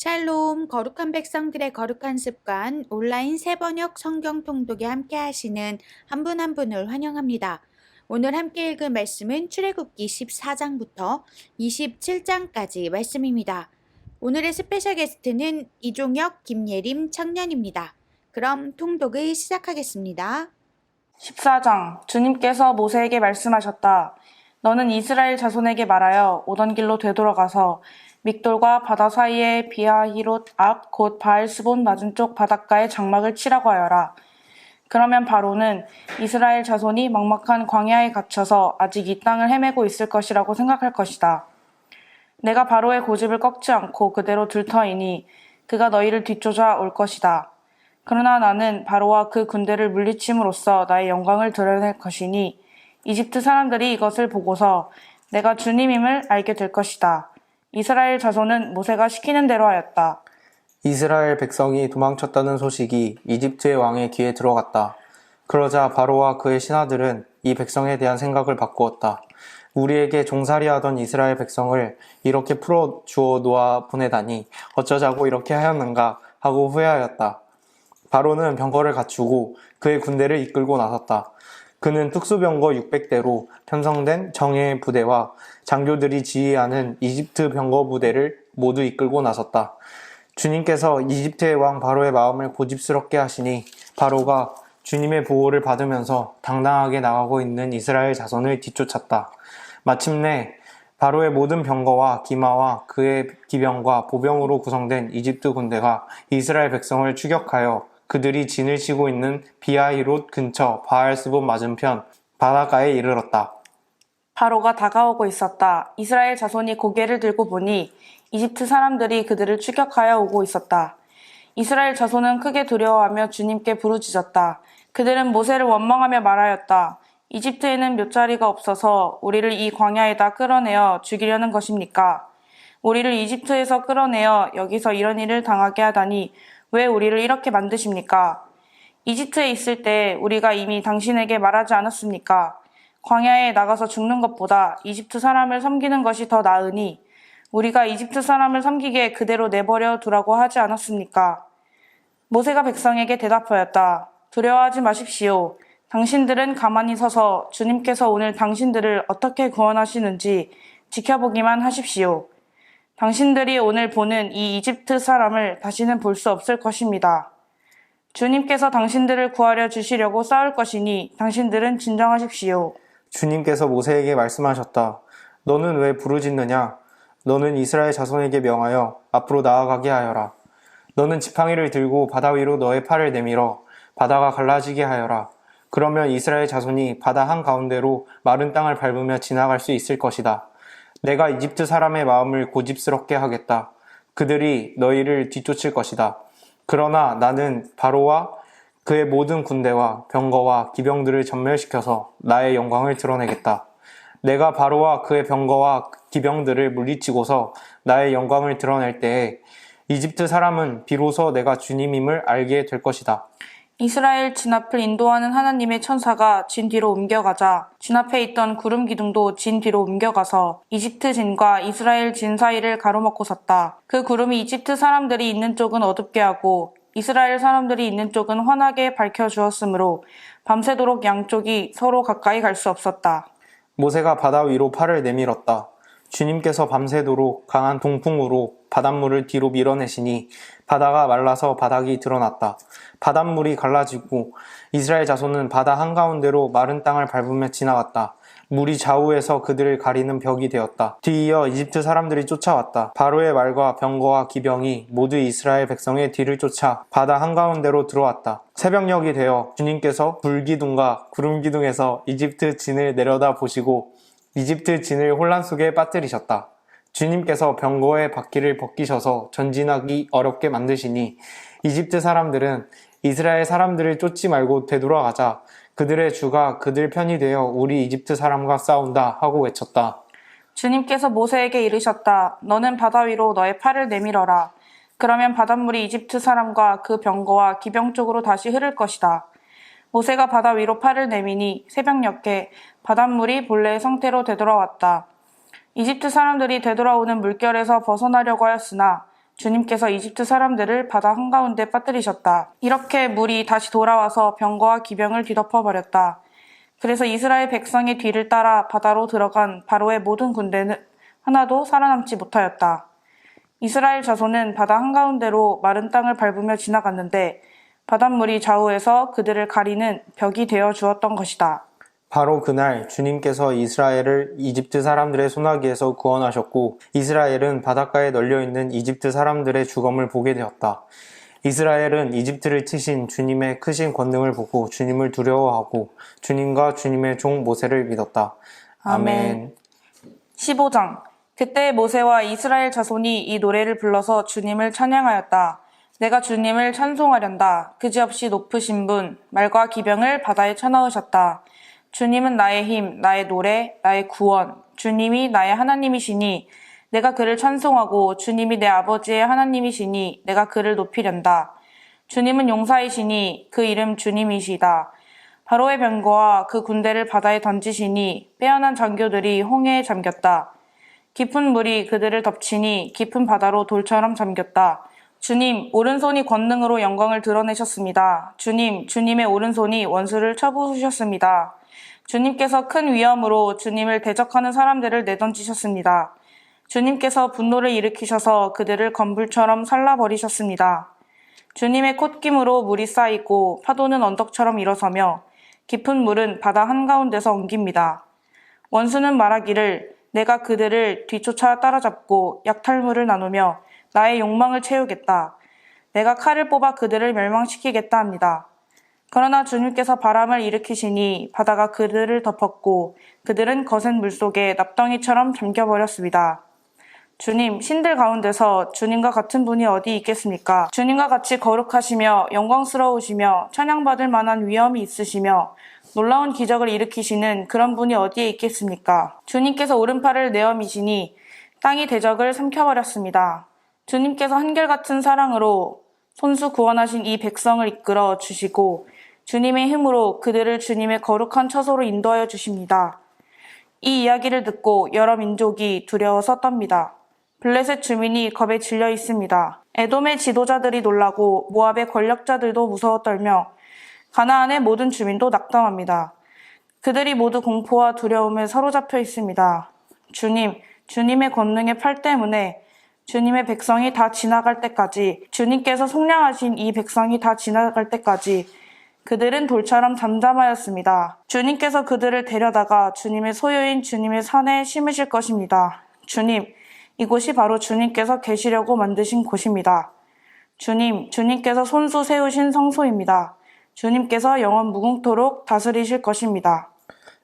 샬롬, 거룩한 백성들의 거룩한 습관, 온라인 새번역 성경 통독에 함께 하시는 한 분 한 분을 환영합니다. 오늘 함께 읽은 말씀은 출애굽기 14장부터 27장까지 말씀입니다. 오늘의 스페셜 게스트는 이종혁, 김예림 청년입니다. 그럼 통독을 시작하겠습니다. 14장 주님께서 모세에게 말씀하셨다. 너는 이스라엘 자손에게 말하여 오던 길로 되돌아가서 믹돌과 바다 사이의 비하히롯 앞 곧 바알스본 맞은쪽 바닷가에 장막을 치라고 하여라. 그러면 바로는 이스라엘 자손이 막막한 광야에 갇혀서 아직 이 땅을 헤매고 있을 것이라고 생각할 것이다. 내가 바로의 고집을 꺾지 않고 그대로 둘터이니 그가 너희를 뒤쫓아 올 것이다. 그러나 나는 바로와 그 군대를 물리침으로써 나의 영광을 드러낼 것이니 이집트 사람들이 이것을 보고서 내가 주님임을 알게 될 것이다. 이스라엘 자손은 모세가 시키는 대로 하였다. 이스라엘 백성이 도망쳤다는 소식이 이집트의 왕의 귀에 들어갔다. 그러자 바로와 그의 신하들은 이 백성에 대한 생각을 바꾸었다. 우리에게 종살이하던 이스라엘 백성을 이렇게 풀어주어 놓아 보내다니 어쩌자고 이렇게 하였는가 하고 후회하였다. 바로는 병거를 갖추고 그의 군대를 이끌고 나섰다. 그는 특수병거 600대로 편성된 정예의 부대와 장교들이 지휘하는 이집트 병거 부대를 모두 이끌고 나섰다. 주님께서 이집트의 왕 바로의 마음을 고집스럽게 하시니 바로가 주님의 보호를 받으면서 당당하게 나가고 있는 이스라엘 자손을 뒤쫓았다. 마침내 바로의 모든 병거와 기마와 그의 기병과 보병으로 구성된 이집트 군대가 이스라엘 백성을 추격하여 그들이 진을 치고 있는 비하히롯 근처 바알스본 맞은편 바닷가에 이르렀다. 바로가 다가오고 있었다. 이스라엘 자손이 고개를 들고 보니 이집트 사람들이 그들을 추격하여 오고 있었다. 이스라엘 자손은 크게 두려워하며 주님께 부르짖었다. 그들은 모세를 원망하며 말하였다. 이집트에는 묫자리가 없어서 우리를 이 광야에다 끌어내어 죽이려는 것입니까? 우리를 이집트에서 끌어내어 여기서 이런 일을 당하게 하다니 왜 우리를 이렇게 만드십니까? 이집트에 있을 때 우리가 이미 당신에게 말하지 않았습니까? 광야에 나가서 죽는 것보다 이집트 사람을 섬기는 것이 더 나으니 우리가 이집트 사람을 섬기게 그대로 내버려 두라고 하지 않았습니까? 모세가 백성에게 대답하였다. 두려워하지 마십시오. 당신들은 가만히 서서 주님께서 오늘 당신들을 어떻게 구원하시는지 지켜보기만 하십시오. 당신들이 오늘 보는 이 이집트 사람을 다시는 볼 수 없을 것입니다. 주님께서 당신들을 구하려 주시려고 싸울 것이니 당신들은 진정하십시오. 주님께서 모세에게 말씀하셨다. 너는 왜 부르짖느냐? 너는 이스라엘 자손에게 명하여 앞으로 나아가게 하여라. 너는 지팡이를 들고 바다 위로 너의 팔을 내밀어 바다가 갈라지게 하여라. 그러면 이스라엘 자손이 바다 한가운데로 마른 땅을 밟으며 지나갈 수 있을 것이다. 내가 이집트 사람의 마음을 고집스럽게 하겠다. 그들이 너희를 뒤쫓을 것이다. 그러나 나는 바로와 그의 모든 군대와 병거와 기병들을 전멸시켜서 나의 영광을 드러내겠다. 내가 바로와 그의 병거와 기병들을 물리치고서 나의 영광을 드러낼 때에 이집트 사람은 비로소 내가 주님임을 알게 될 것이다. 이스라엘 진 앞을 인도하는 하나님의 천사가 진 뒤로 옮겨가자 진 앞에 있던 구름 기둥도 진 뒤로 옮겨가서 이집트 진과 이스라엘 진 사이를 가로막고 섰다. 그 구름이 이집트 사람들이 있는 쪽은 어둡게 하고 이스라엘 사람들이 있는 쪽은 환하게 밝혀주었으므로 밤새도록 양쪽이 서로 가까이 갈 수 없었다. 모세가 바다 위로 팔을 내밀었다. 주님께서 밤새도록 강한 동풍으로 바닷물을 뒤로 밀어내시니 바다가 말라서 바닥이 드러났다. 바닷물이 갈라지고 이스라엘 자손은 바다 한가운데로 마른 땅을 밟으며 지나갔다. 물이 좌우에서 그들을 가리는 벽이 되었다. 뒤이어 이집트 사람들이 쫓아왔다. 바로의 말과 병거와 기병이 모두 이스라엘 백성의 뒤를 쫓아 바다 한가운데로 들어왔다. 새벽녘이 되어 주님께서 불기둥과 구름기둥에서 이집트 진을 내려다 보시고 이집트 진을 혼란 속에 빠뜨리셨다. 주님께서 병거의 바퀴를 벗기셔서 전진하기 어렵게 만드시니 이집트 사람들은 이스라엘 사람들을 쫓지 말고 되돌아가자. 그들의 주가 그들 편이 되어 우리 이집트 사람과 싸운다 하고 외쳤다. 주님께서 모세에게 이르셨다. 너는 바다 위로 너의 팔을 내밀어라. 그러면 바닷물이 이집트 사람과 그 병거와 기병 쪽으로 다시 흐를 것이다. 모세가 바다 위로 팔을 내미니 새벽녘에 바닷물이 본래의 상태로 되돌아왔다. 이집트 사람들이 되돌아오는 물결에서 벗어나려고 하였으나 주님께서 이집트 사람들을 바다 한가운데 빠뜨리셨다. 이렇게 물이 다시 돌아와서 병거와 기병을 뒤덮어 버렸다. 그래서 이스라엘 백성의 뒤를 따라 바다로 들어간 바로의 모든 군대는 하나도 살아남지 못하였다. 이스라엘 자손은 바다 한가운데로 마른 땅을 밟으며 지나갔는데 바닷물이 좌우에서 그들을 가리는 벽이 되어 주었던 것이다. 바로 그날 주님께서 이스라엘을 이집트 사람들의 손아귀에서 구원하셨고 이스라엘은 바닷가에 널려있는 이집트 사람들의 죽음을 보게 되었다. 이스라엘은 이집트를 치신 주님의 크신 권능을 보고 주님을 두려워하고 주님과 주님의 종 모세를 믿었다. 아멘. 15장. 그때 모세와 이스라엘 자손이 이 노래를 불러서 주님을 찬양하였다. 내가 주님을 찬송하련다. 그지없이 높으신 분, 말과 기병을 바다에 쳐넣으셨다. 주님은 나의 힘, 나의 노래, 나의 구원. 주님이 나의 하나님이시니 내가 그를 찬송하고 주님이 내 아버지의 하나님이시니 내가 그를 높이련다. 주님은 용사이시니 그 이름 주님이시다. 바로의 병거와 그 군대를 바다에 던지시니 빼어난 장교들이 홍해에 잠겼다. 깊은 물이 그들을 덮치니 깊은 바다로 돌처럼 잠겼다. 주님, 오른손이 권능으로 영광을 드러내셨습니다. 주님, 주님의 오른손이 원수를 쳐부수셨습니다. 주님께서 큰 위엄으로 주님을 대적하는 사람들을 내던지셨습니다. 주님께서 분노를 일으키셔서 그들을 건불처럼 살라버리셨습니다. 주님의 콧김으로 물이 쌓이고 파도는 언덕처럼 일어서며 깊은 물은 바다 한가운데서 엉깁니다. 원수는 말하기를 내가 그들을 뒤쫓아 따라잡고 약탈물을 나누며 나의 욕망을 채우겠다. 내가 칼을 뽑아 그들을 멸망시키겠다 합니다. 그러나 주님께서 바람을 일으키시니 바다가 그들을 덮었고 그들은 거센 물속에 납덩이처럼 잠겨버렸습니다. 주님, 신들 가운데서 주님과 같은 분이 어디 있겠습니까? 주님과 같이 거룩하시며 영광스러우시며 찬양받을 만한 위엄이 있으시며 놀라운 기적을 일으키시는 그런 분이 어디에 있겠습니까? 주님께서 오른팔을 내어미시니 땅이 대적을 삼켜버렸습니다. 주님께서 한결같은 사랑으로 손수 구원하신 이 백성을 이끌어 주시고 주님의 힘으로 그들을 주님의 거룩한 처소로 인도하여 주십니다. 이 이야기를 듣고 여러 민족이 두려워서 떱니다. 블레셋 주민이 겁에 질려 있습니다. 에돔의 지도자들이 놀라고 모압의 권력자들도 무서워 떨며 가나안의 모든 주민도 낙담합니다. 그들이 모두 공포와 두려움에 사로잡혀 있습니다. 주님, 주님의 권능의 팔 때문에 주님의 백성이 다 지나갈 때까지, 주님께서 속량하신 이 백성이 다 지나갈 때까지 그들은 돌처럼 잠잠하였습니다. 주님께서 그들을 데려다가 주님의 소유인 주님의 산에 심으실 것입니다. 주님, 이곳이 바로 주님께서 계시려고 만드신 곳입니다. 주님, 주님께서 손수 세우신 성소입니다. 주님께서 영원 무궁토록 다스리실 것입니다.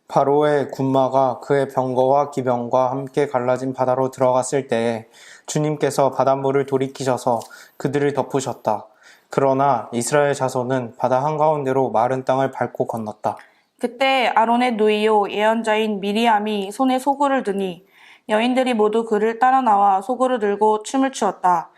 바로의 군마가 그의 병거와 기병과 함께 갈라진 바다로 들어갔을 때에 주님께서 바닷물을 돌이키셔서 그들을 덮으셨다. 그러나 이스라엘 자손은 바다 한가운데로 마른 땅을 밟고 건넜다. 그때 아론의 누이요 예언자인 미리암이 손에 소구를 드니 여인들이 모두 그를 따라 나와 소구를 들고 춤을 추었다.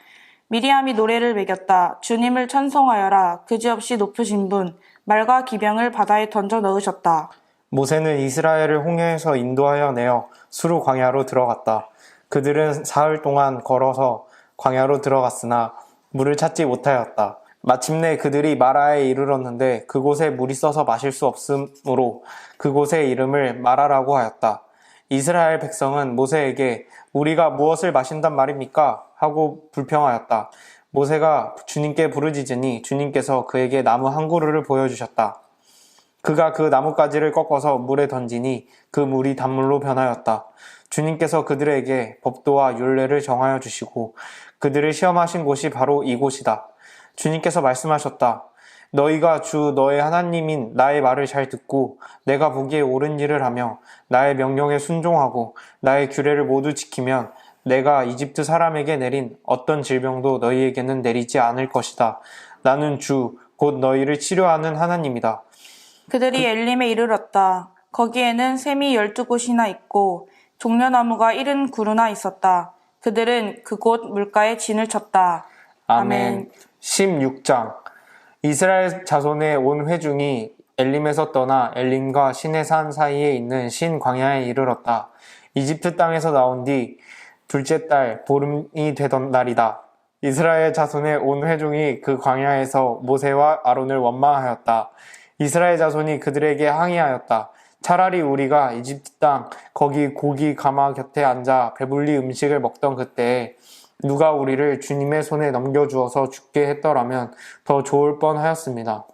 미리암이 노래를 매겼다. 주님을 찬송하여라. 그지없이 높으신 분, 말과 기병을 바다에 던져 넣으셨다. 모세는 이스라엘을 홍해에서 인도하여 내어 수르 광야로 들어갔다. 그들은 사흘 동안 걸어서 광야로 들어갔으나 물을 찾지 못하였다. 마침내 그들이 마라에 이르렀는데 그곳에 물이 써서 마실 수 없으므로 그곳의 이름을 마라라고 하였다. 이스라엘 백성은 모세에게 우리가 무엇을 마신단 말입니까? 하고 불평하였다. 모세가 주님께 부르짖으니 주님께서 그에게 나무 한 그루를 보여주셨다. 그가 그 나뭇가지를 꺾어서 물에 던지니 그 물이 단물로 변하였다. 주님께서 그들에게 법도와 율례를 정하여 주시고 그들을 시험하신 곳이 바로 이곳이다. 주님께서 말씀하셨다. 너희가 주 너의 하나님인 나의 말을 잘 듣고 내가 보기에 옳은 일을 하며 나의 명령에 순종하고 나의 규례를 모두 지키면 내가 이집트 사람에게 내린 어떤 질병도 너희에게는 내리지 않을 것이다. 나는 주, 곧 너희를 치료하는 하나님이다. 그들이 엘림에 이르렀다. 거기에는 샘이 12곳이나 있고 종려나무가 70그루나 있었다. 그들은 그곳 물가에 진을 쳤다. 아멘. 16장. 이스라엘 자손의 온 회중이 엘림에서 떠나 엘림과 신의 산 사이에 있는 신 광야에 이르렀다. 이집트 땅에서 나온 뒤 둘째 달 보름이 되던 날이다. 이스라엘 자손의 온 회중이 그 광야에서 모세와 아론을 원망하였다. 이스라엘 자손이 그들에게 항의하였다. 차라리 우리가 이집트 땅 거기 고기 가마 곁에 앉아 배불리 음식을 먹던 그때에 누가 우리를 주님의 손에 넘겨주어서 죽게 했더라면 더 좋을 뻔하였습니다.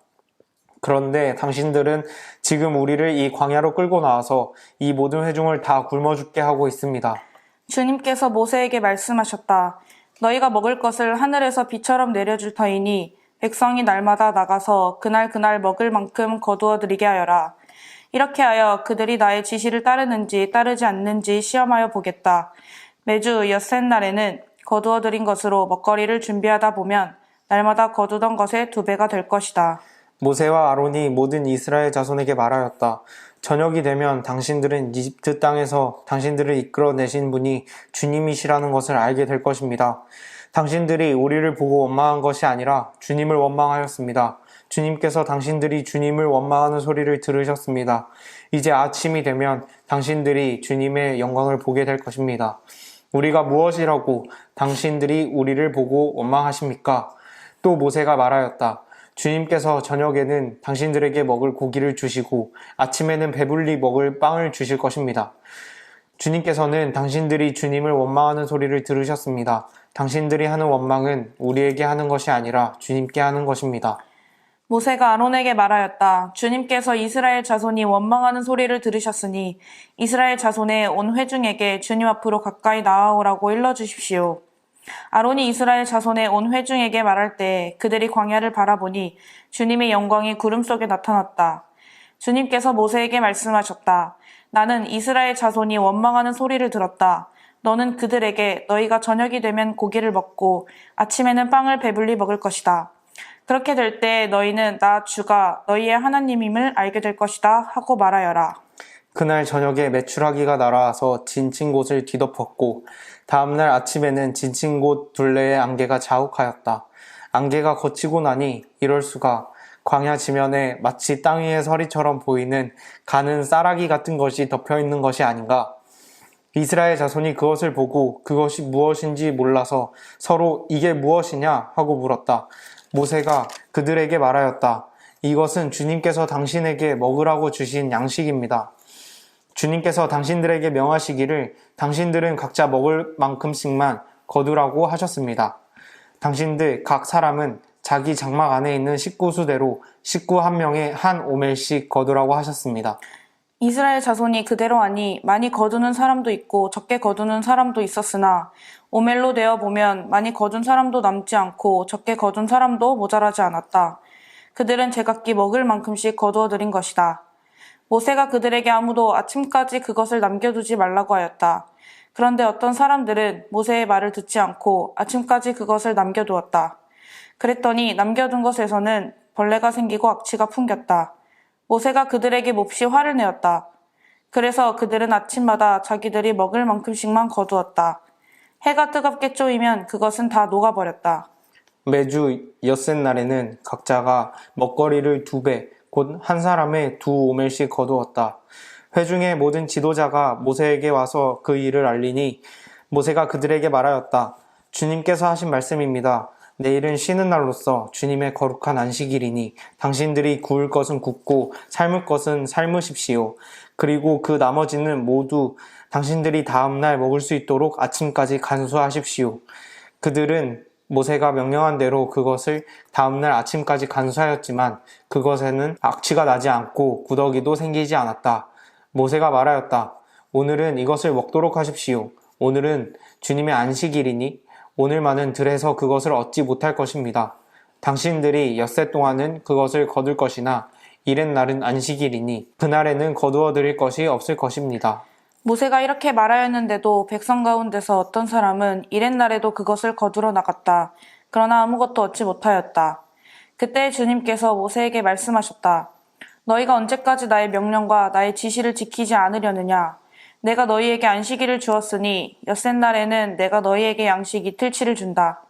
그런데 당신들은 지금 우리를 이 광야로 끌고 나와서 이 모든 회중을 다 굶어 죽게 하고 있습니다. 주님께서 모세에게 말씀하셨다. 너희가 먹을 것을 하늘에서 비처럼 내려줄 터이니 백성이 날마다 나가서 그날 먹을 만큼 거두어 드리게 하여라. 이렇게 하여 그들이 나의 지시를 따르는지 따르지 않는지 시험하여 보겠다. 매주 엿새날에는 거두어 드린 것으로 먹거리를 준비하다 보면 날마다 거두던 것의 2배가 될 것이다. 모세와 아론이 모든 이스라엘 자손에게 말하였다. 저녁이 되면 당신들은 이집트 땅에서 당신들을 이끌어내신 분이 주님이시라는 것을 알게 될 것입니다. 당신들이 우리를 보고 원망한 것이 아니라 주님을 원망하였습니다. 주님께서 당신들이 주님을 원망하는 소리를 들으셨습니다. 이제 아침이 되면 당신들이 주님의 영광을 보게 될 것입니다. 우리가 무엇이라고 당신들이 우리를 보고 원망하십니까? 또 모세가 말하였다. 주님께서 저녁에는 당신들에게 먹을 고기를 주시고 아침에는 배불리 먹을 빵을 주실 것입니다. 주님께서는 당신들이 주님을 원망하는 소리를 들으셨습니다. 당신들이 하는 원망은 우리에게 하는 것이 아니라 주님께 하는 것입니다. 모세가 아론에게 말하였다. 주님께서 이스라엘 자손이 원망하는 소리를 들으셨으니 이스라엘 자손의 온 회중에게 주님 앞으로 가까이 나아오라고 일러주십시오. 아론이 이스라엘 자손의 온 회중에게 말할 때 그들이 광야를 바라보니 주님의 영광이 구름 속에 나타났다. 주님께서 모세에게 말씀하셨다. 나는 이스라엘 자손이 원망하는 소리를 들었다. 너는 그들에게 너희가 저녁이 되면 고기를 먹고 아침에는 빵을 배불리 먹을 것이다. 그렇게 될 때 너희는 나 주가 너희의 하나님임을 알게 될 것이다 하고 말하여라. 그날 저녁에 메추라기가 날아와서 진친 곳을 뒤덮었고 다음날 아침에는 진친 곳 둘레의 안개가 자욱하였다. 안개가 걷히고 나니 이럴 수가 광야 지면에 마치 땅 위의 서리처럼 보이는 가는 쌀아기 같은 것이 덮여있는 것이 아닌가. 이스라엘 자손이 그것을 보고 그것이 무엇인지 몰라서 서로 이게 무엇이냐 하고 물었다. 모세가 그들에게 말하였다. 이것은 주님께서 당신에게 먹으라고 주신 양식입니다. 주님께서 당신들에게 명하시기를 당신들은 각자 먹을 만큼씩만 거두라고 하셨습니다. 당신들 각 사람은 자기 장막 안에 있는 식구수대로 식구 한 명에 한 오멜씩 거두라고 하셨습니다. 이스라엘 자손이 그대로 하니 많이 거두는 사람도 있고 적게 거두는 사람도 있었으나 오멜로 되어 보면 많이 거둔 사람도 남지 않고 적게 거둔 사람도 모자라지 않았다. 그들은 제각기 먹을 만큼씩 거두어 드린 것이다. 모세가 그들에게 아무도 아침까지 그것을 남겨두지 말라고 하였다. 그런데 어떤 사람들은 모세의 말을 듣지 않고 아침까지 그것을 남겨두었다. 그랬더니 남겨둔 것에서는 벌레가 생기고 악취가 풍겼다. 모세가 그들에게 몹시 화를 내었다. 그래서 그들은 아침마다 자기들이 먹을 만큼씩만 거두었다. 해가 뜨겁게 쪼이면 그것은 다 녹아버렸다. 매주 엿새날에는 각자가 먹거리를 2배, 곧 한 사람의 2오멜씩 거두었다. 회중의 모든 지도자가 모세에게 와서 그 일을 알리니 모세가 그들에게 말하였다. 주님께서 하신 말씀입니다. 내일은 쉬는 날로서 주님의 거룩한 안식일이니 당신들이 구울 것은 굽고 삶을 것은 삶으십시오. 그리고 그 나머지는 모두 당신들이 다음날 먹을 수 있도록 아침까지 간수하십시오. 그들은 모세가 명령한 대로 그것을 다음날 아침까지 간수하였지만 그것에는 악취가 나지 않고 구더기도 생기지 않았다. 모세가 말하였다. 오늘은 이것을 먹도록 하십시오. 오늘은 주님의 안식일이니 오늘만은 들에서 그것을 얻지 못할 것입니다. 당신들이 엿새 동안은 그것을 거둘 것이나 이렛날은 안식일이니 그날에는 거두어 드릴 것이 없을 것입니다. 모세가 이렇게 말하였는데도 백성 가운데서 어떤 사람은 이렛날에도 그것을 거두러 나갔다. 그러나 아무것도 얻지 못하였다. 그때 주님께서 모세에게 말씀하셨다. 너희가 언제까지 나의 명령과 나의 지시를 지키지 않으려느냐? 내가 너희에게 안식일을 주었으니 엿새날에는 내가 너희에게 양식 이틀치를 준다.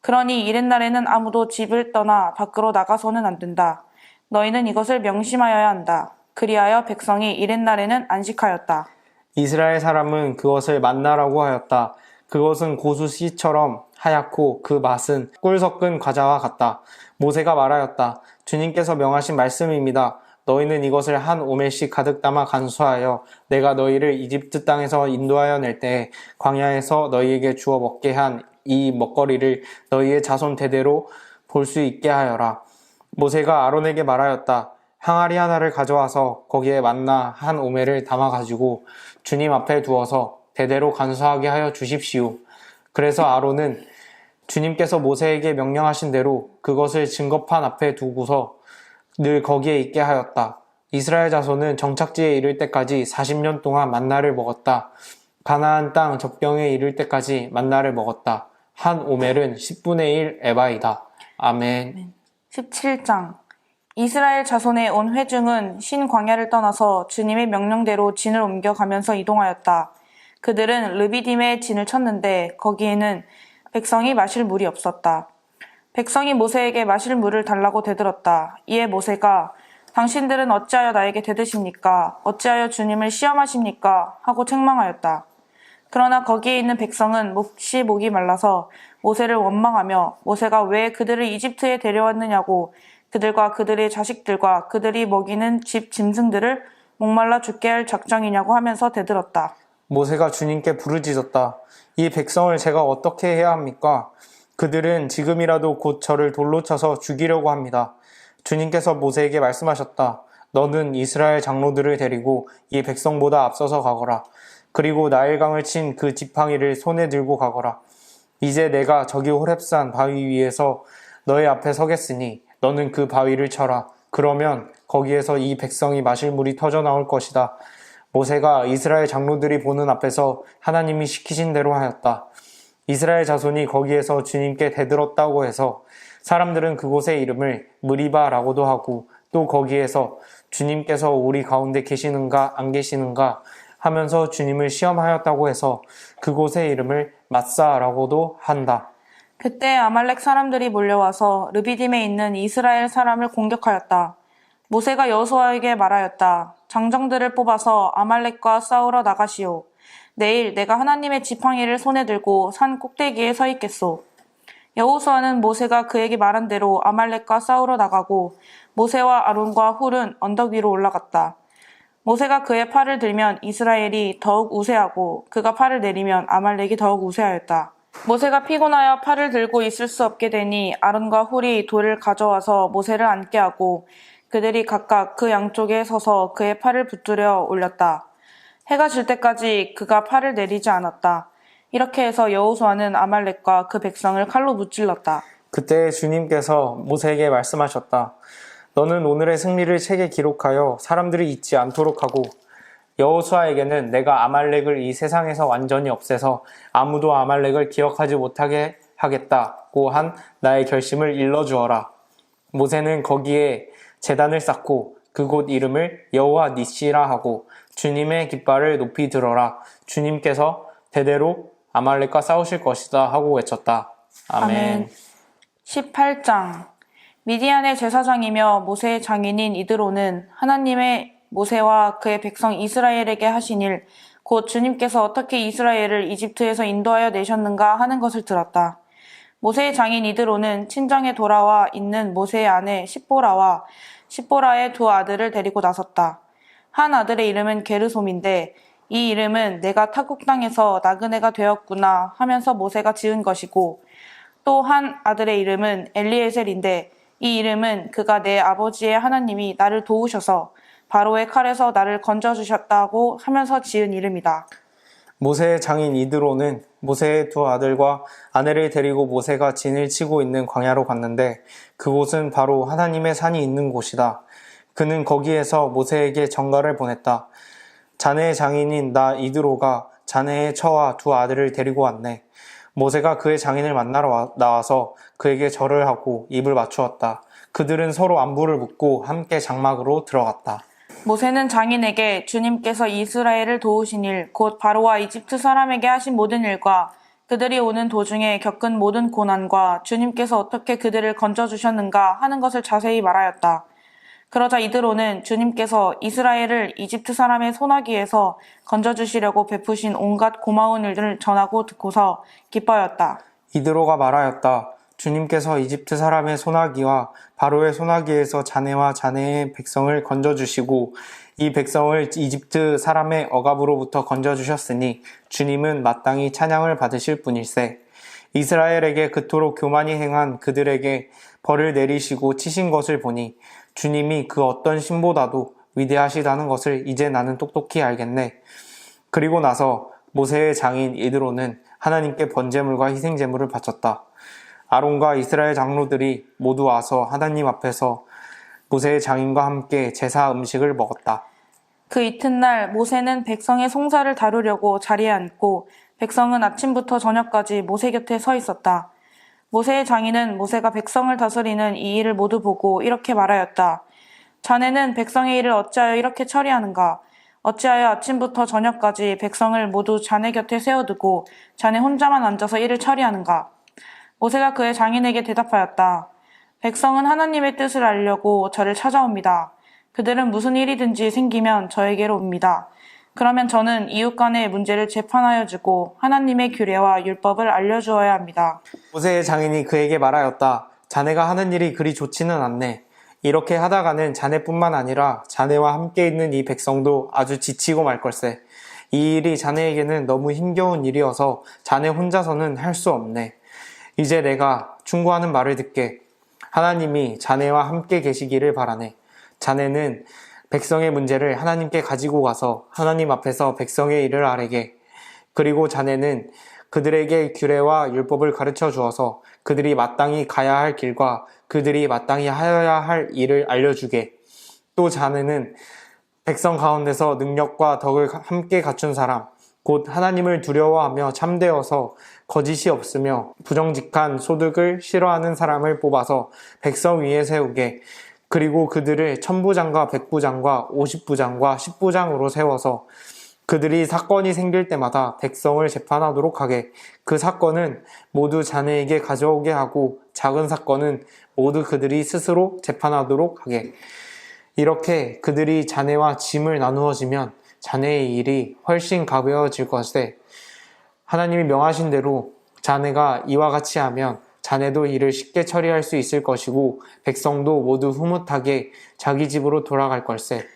그러니 이렛날에는 아무도 집을 떠나 밖으로 나가서는 안 된다. 너희는 이것을 명심하여야 한다. 그리하여 백성이 이렛날에는 안식하였다. 이스라엘 사람은 그것을 만나라고 하였다. 그것은 고수씨처럼 하얗고 그 맛은 꿀 섞은 과자와 같다. 모세가 말하였다. 주님께서 명하신 말씀입니다. 너희는 이것을 한 오멜씩 가득 담아 간수하여 내가 너희를 이집트 땅에서 인도하여 낼 때에 광야에서 너희에게 주어 먹게 한 이 먹거리를 너희의 자손 대대로 볼 수 있게 하여라. 모세가 아론에게 말하였다. 항아리 하나를 가져와서 거기에 만나 한 오멜을 담아 가지고 주님 앞에 두어서 대대로 간수하게 하여 주십시오. 그래서 아론은 주님께서 모세에게 명령하신 대로 그것을 증거판 앞에 두고서 늘 거기에 있게 하였다. 이스라엘 자손은 정착지에 이를 때까지 40년 동안 만나를 먹었다. 가나안 땅 접경에 이를 때까지 만나를 먹었다. 한 오멜은 10분의 1 에바이다. 아멘. 17장 이스라엘 자손의 온 회중은 신 광야를 떠나서 주님의 명령대로 진을 옮겨가면서 이동하였다. 그들은 르비딤에 진을 쳤는데 거기에는 백성이 마실 물이 없었다. 백성이 모세에게 마실 물을 달라고 대들었다. 이에 모세가 당신들은 어찌하여 나에게 대드십니까? 어찌하여 주님을 시험하십니까? 하고 책망하였다. 그러나 거기에 있는 백성은 몹시 목이 말라서 모세를 원망하며 모세가 왜 그들을 이집트에 데려왔느냐고 그들과 그들의 자식들과 그들이 먹이는 집 짐승들을 목말라 죽게 할 작정이냐고 하면서 대들었다. 모세가 주님께 부르짖었다. 이 백성을 제가 어떻게 해야 합니까? 그들은 지금이라도 곧 저를 돌로 쳐서 죽이려고 합니다. 주님께서 모세에게 말씀하셨다. 너는 이스라엘 장로들을 데리고 이 백성보다 앞서서 가거라. 그리고 나일강을 친 그 지팡이를 손에 들고 가거라. 이제 내가 저기 호렙산 바위 위에서 너의 앞에 서겠으니 너는 그 바위를 쳐라. 그러면 거기에서 이 백성이 마실 물이 터져 나올 것이다. 모세가 이스라엘 장로들이 보는 앞에서 하나님이 시키신 대로 하였다. 이스라엘 자손이 거기에서 주님께 대들었다고 해서 사람들은 그곳의 이름을 무리바라고도 하고 또 거기에서 주님께서 우리 가운데 계시는가 안 계시는가 하면서 주님을 시험하였다고 해서 그곳의 이름을 마사라고도 한다. 그때 아말렉 사람들이 몰려와서 르비딤에 있는 이스라엘 사람을 공격하였다. 모세가 여호수아에게 말하였다. 장정들을 뽑아서 아말렉과 싸우러 나가시오. 내일 내가 하나님의 지팡이를 손에 들고 산 꼭대기에 서 있겠소. 여호수아는 모세가 그에게 말한 대로 아말렉과 싸우러 나가고 모세와 아론과 훌은 언덕 위로 올라갔다. 모세가 그의 팔을 들면 이스라엘이 더욱 우세하고 그가 팔을 내리면 아말렉이 더욱 우세하였다. 모세가 피곤하여 팔을 들고 있을 수 없게 되니 아론과 훌이 돌을 가져와서 모세를 앉게 하고 그들이 각각 그 양쪽에 서서 그의 팔을 붙들어 올렸다. 해가 질 때까지 그가 팔을 내리지 않았다. 이렇게 해서 여호수아는 아말렉과 그 백성을 칼로 무찔렀다. 그때 주님께서 모세에게 말씀하셨다. 너는 오늘의 승리를 책에 기록하여 사람들이 잊지 않도록 하고 여호수아에게는 내가 아말렉을 이 세상에서 완전히 없애서 아무도 아말렉을 기억하지 못하게 하겠다고 한 나의 결심을 일러주어라. 모세는 거기에 제단을 쌓고 그곳 이름을 여호와 니시라 하고 주님의 깃발을 높이 들어라. 주님께서 대대로 아말렉과 싸우실 것이다 하고 외쳤다. 아멘. 18장 미디안의 제사장이며 모세의 장인인 이드로는 하나님의 모세와 그의 백성 이스라엘에게 하신 일, 곧 주님께서 어떻게 이스라엘을 이집트에서 인도하여 내셨는가 하는 것을 들었다. 모세의 장인 이드로는 친정에 돌아와 있는 모세의 아내 십보라와 십보라의 두 아들을 데리고 나섰다. 한 아들의 이름은 게르솜인데 이 이름은 내가 타국 땅에서 나그네가 되었구나 하면서 모세가 지은 것이고 또 한 아들의 이름은 엘리에셀인데 이 이름은 그가 내 아버지의 하나님이 나를 도우셔서 바로의 칼에서 나를 건져주셨다고 하면서 지은 이름이다. 모세의 장인 이드로는 모세의 두 아들과 아내를 데리고 모세가 진을 치고 있는 광야로 갔는데 그곳은 바로 하나님의 산이 있는 곳이다. 그는 거기에서 모세에게 전가를 보냈다. 자네의 장인인 나 이드로가 자네의 처와 두 아들을 데리고 왔네. 모세가 그의 장인을 만나러 나와서 그에게 절을 하고 입을 맞추었다. 그들은 서로 안부를 묻고 함께 장막으로 들어갔다. 모세는 장인에게 주님께서 이스라엘을 도우신 일, 곧 바로와 이집트 사람에게 하신 모든 일과 그들이 오는 도중에 겪은 모든 고난과 주님께서 어떻게 그들을 건져주셨는가 하는 것을 자세히 말하였다. 그러자 이드로는 주님께서 이스라엘을 이집트 사람의 손아귀에서 건져주시려고 베푸신 온갖 고마운 일들을 전하고 듣고서 기뻐하였다. 이드로가 말하였다. 주님께서 이집트 사람의 소나기와 바로의 소나기에서 자네와 자네의 백성을 건져주시고 이 백성을 이집트 사람의 억압으로부터 건져주셨으니 주님은 마땅히 찬양을 받으실 분일세. 이스라엘에게 그토록 교만히 행한 그들에게 벌을 내리시고 치신 것을 보니 주님이 그 어떤 신보다도 위대하시다는 것을 이제 나는 똑똑히 알겠네. 그리고 나서 모세의 장인 이드로는 하나님께 번제물과 희생제물을 바쳤다. 아론과 이스라엘 장로들이 모두 와서 하나님 앞에서 모세의 장인과 함께 제사 음식을 먹었다. 그 이튿날 모세는 백성의 송사를 다루려고 자리에 앉고 백성은 아침부터 저녁까지 모세 곁에 서 있었다. 모세의 장인은 모세가 백성을 다스리는 이 일을 모두 보고 이렇게 말하였다. 자네는 백성의 일을 어찌하여 이렇게 처리하는가? 어찌하여 아침부터 저녁까지 백성을 모두 자네 곁에 세워두고 자네 혼자만 앉아서 일을 처리하는가? 모세가 그의 장인에게 대답하였다. 백성은 하나님의 뜻을 알려고 저를 찾아옵니다. 그들은 무슨 일이든지 생기면 저에게로 옵니다. 그러면 저는 이웃 간의 문제를 재판하여 주고 하나님의 규례와 율법을 알려주어야 합니다. 모세의 장인이 그에게 말하였다. 자네가 하는 일이 그리 좋지는 않네. 이렇게 하다가는 자네뿐만 아니라 자네와 함께 있는 이 백성도 아주 지치고 말 걸세. 이 일이 자네에게는 너무 힘겨운 일이어서 자네 혼자서는 할 수 없네. 이제 내가 충고하는 말을 듣게. 하나님이 자네와 함께 계시기를 바라네. 자네는 백성의 문제를 하나님께 가지고 가서 하나님 앞에서 백성의 일을 아뢰게. 그리고 자네는 그들에게 규례와 율법을 가르쳐 주어서 그들이 마땅히 가야 할 길과 그들이 마땅히 하여야 할 일을 알려주게. 또 자네는 백성 가운데서 능력과 덕을 함께 갖춘 사람, 곧 하나님을 두려워하며 참되어서 거짓이 없으며 부정직한 소득을 싫어하는 사람을 뽑아서 백성 위에 세우게. 그리고 그들을 천부장과 백부장과 50부장과 10부장으로 세워서 그들이 사건이 생길 때마다 백성을 재판하도록 하게. 그 사건은 모두 자네에게 가져오게 하고 작은 사건은 모두 그들이 스스로 재판하도록 하게. 이렇게 그들이 자네와 짐을 나누어지면 자네의 일이 훨씬 가벼워질 것에 하나님이 명하신 대로 자네가 이와 같이 하면 자네도 일을 쉽게 처리할 수 있을 것이고 백성도 모두 흐뭇하게 자기 집으로 돌아갈 걸세.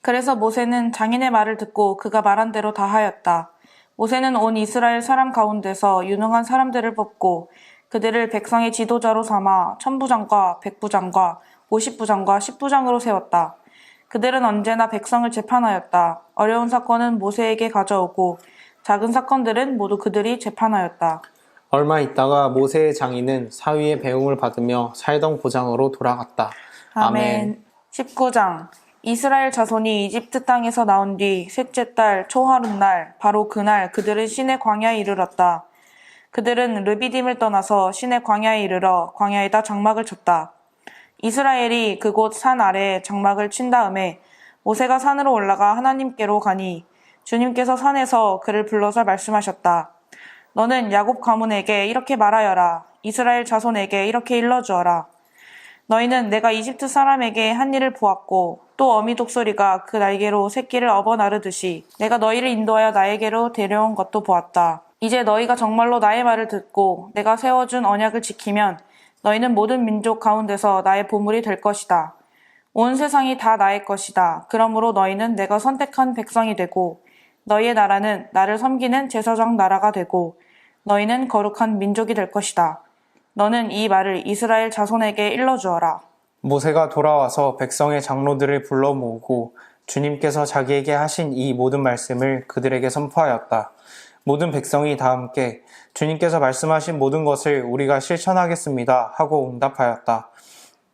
그래서 모세는 장인의 말을 듣고 그가 말한 대로 다 하였다. 모세는 온 이스라엘 사람 가운데서 유능한 사람들을 뽑고 그들을 백성의 지도자로 삼아 천부장과 백부장과 50부장과 10부장으로 세웠다. 그들은 언제나 백성을 재판하였다. 어려운 사건은 모세에게 가져오고 작은 사건들은 모두 그들이 재판하였다. 얼마 있다가 모세의 장인은 사위의 배웅을 받으며 살던 고장으로 돌아갔다. 아멘. 19장. 이스라엘 자손이 이집트 땅에서 나온 뒤 셋째 달 초하룻날 바로 그날 그들은 신의 광야에 이르렀다. 그들은 르비딤을 떠나서 신의 광야에 이르러 광야에다 장막을 쳤다. 이스라엘이 그곳 산 아래에 장막을 친 다음에 모세가 산으로 올라가 하나님께로 가니 주님께서 산에서 그를 불러서 말씀하셨다. 너는 야곱 가문에게 이렇게 말하여라. 이스라엘 자손에게 이렇게 일러주어라. 너희는 내가 이집트 사람에게 한 일을 보았고 또 어미 독수리가 그 날개로 새끼를 업어 나르듯이 내가 너희를 인도하여 나에게로 데려온 것도 보았다. 이제 너희가 정말로 나의 말을 듣고 내가 세워준 언약을 지키면 너희는 모든 민족 가운데서 나의 보물이 될 것이다. 온 세상이 다 나의 것이다. 그러므로 너희는 내가 선택한 백성이 되고 너희의 나라는 나를 섬기는 제사장 나라가 되고 너희는 거룩한 민족이 될 것이다. 너는 이 말을 이스라엘 자손에게 일러주어라. 모세가 돌아와서 백성의 장로들을 불러 모으고 주님께서 자기에게 하신 이 모든 말씀을 그들에게 선포하였다. 모든 백성이 다 함께 주님께서 말씀하신 모든 것을 우리가 실천하겠습니다 하고 응답하였다.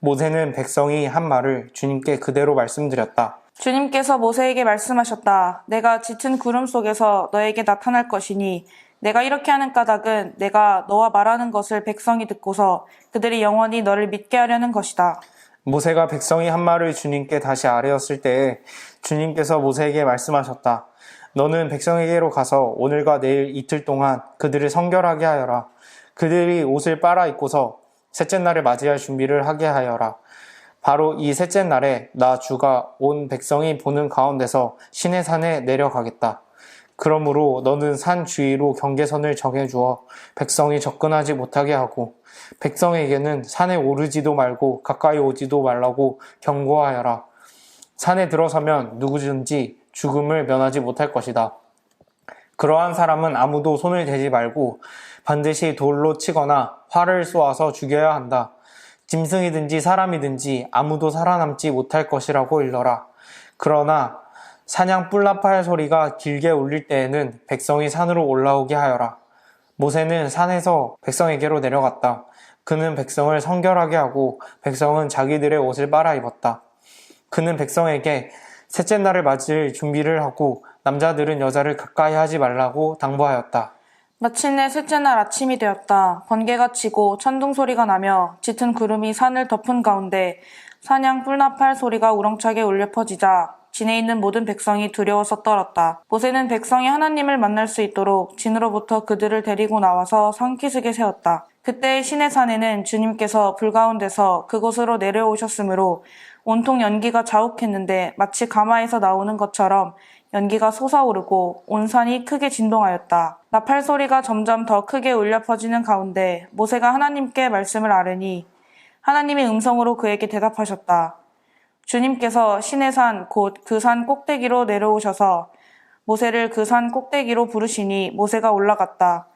모세는 백성이 한 말을 주님께 그대로 말씀드렸다. 주님께서 모세에게 말씀하셨다. 내가 짙은 구름 속에서 너에게 나타날 것이니 내가 이렇게 하는 까닭은 내가 너와 말하는 것을 백성이 듣고서 그들이 영원히 너를 믿게 하려는 것이다. 모세가 백성이 한 말을 주님께 다시 아뢰었을 때에 주님께서 모세에게 말씀하셨다. 너는 백성에게로 가서 오늘과 내일 이틀 동안 그들을 성결하게 하여라. 그들이 옷을 빨아 입고서 셋째 날을 맞이할 준비를 하게 하여라. 바로 이 셋째 날에 나 주가 온 백성이 보는 가운데서 시내 산에 내려가겠다. 그러므로 너는 산 주위로 경계선을 정해주어 백성이 접근하지 못하게 하고 백성에게는 산에 오르지도 말고 가까이 오지도 말라고 경고하여라. 산에 들어서면 누구든지 죽음을 면하지 못할 것이다. 그러한 사람은 아무도 손을 대지 말고 반드시 돌로 치거나 활을 쏘아서 죽여야 한다. 짐승이든지 사람이든지 아무도 살아남지 못할 것이라고 일러라. 그러나 사냥 뿔나팔 소리가 길게 울릴 때에는 백성이 산으로 올라오게 하여라. 모세는 산에서 백성에게로 내려갔다. 그는 백성을 성결하게 하고 백성은 자기들의 옷을 빨아 입었다. 그는 백성에게 셋째 날을 맞을 준비를 하고 남자들은 여자를 가까이 하지 말라고 당부하였다. 마침내 셋째 날 아침이 되었다. 번개가 치고 천둥 소리가 나며 짙은 구름이 산을 덮은 가운데 사냥 뿔나팔 소리가 우렁차게 울려 퍼지자 진에 있는 모든 백성이 두려워서 떨었다. 모세는 백성이 하나님을 만날 수 있도록 진으로부터 그들을 데리고 나와서 산기슭에 세웠다. 그때 시내산에는 주님께서 불 가운데서 그곳으로 내려오셨으므로 온통 연기가 자욱했는데 마치 가마에서 나오는 것처럼 연기가 솟아오르고 온 산이 크게 진동하였다. 나팔 소리가 점점 더 크게 울려 퍼지는 가운데 모세가 하나님께 말씀을 아뢰니 하나님의 음성으로 그에게 대답하셨다. 주님께서 시내산 곧 그 산 꼭대기로 내려오셔서 모세를 그 산 꼭대기로 부르시니 모세가 올라갔다.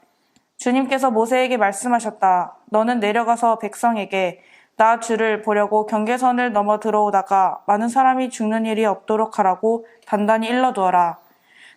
주님께서 모세에게 말씀하셨다. 너는 내려가서 백성에게 나 주를 보려고 경계선을 넘어 들어오다가 많은 사람이 죽는 일이 없도록 하라고 단단히 일러두어라.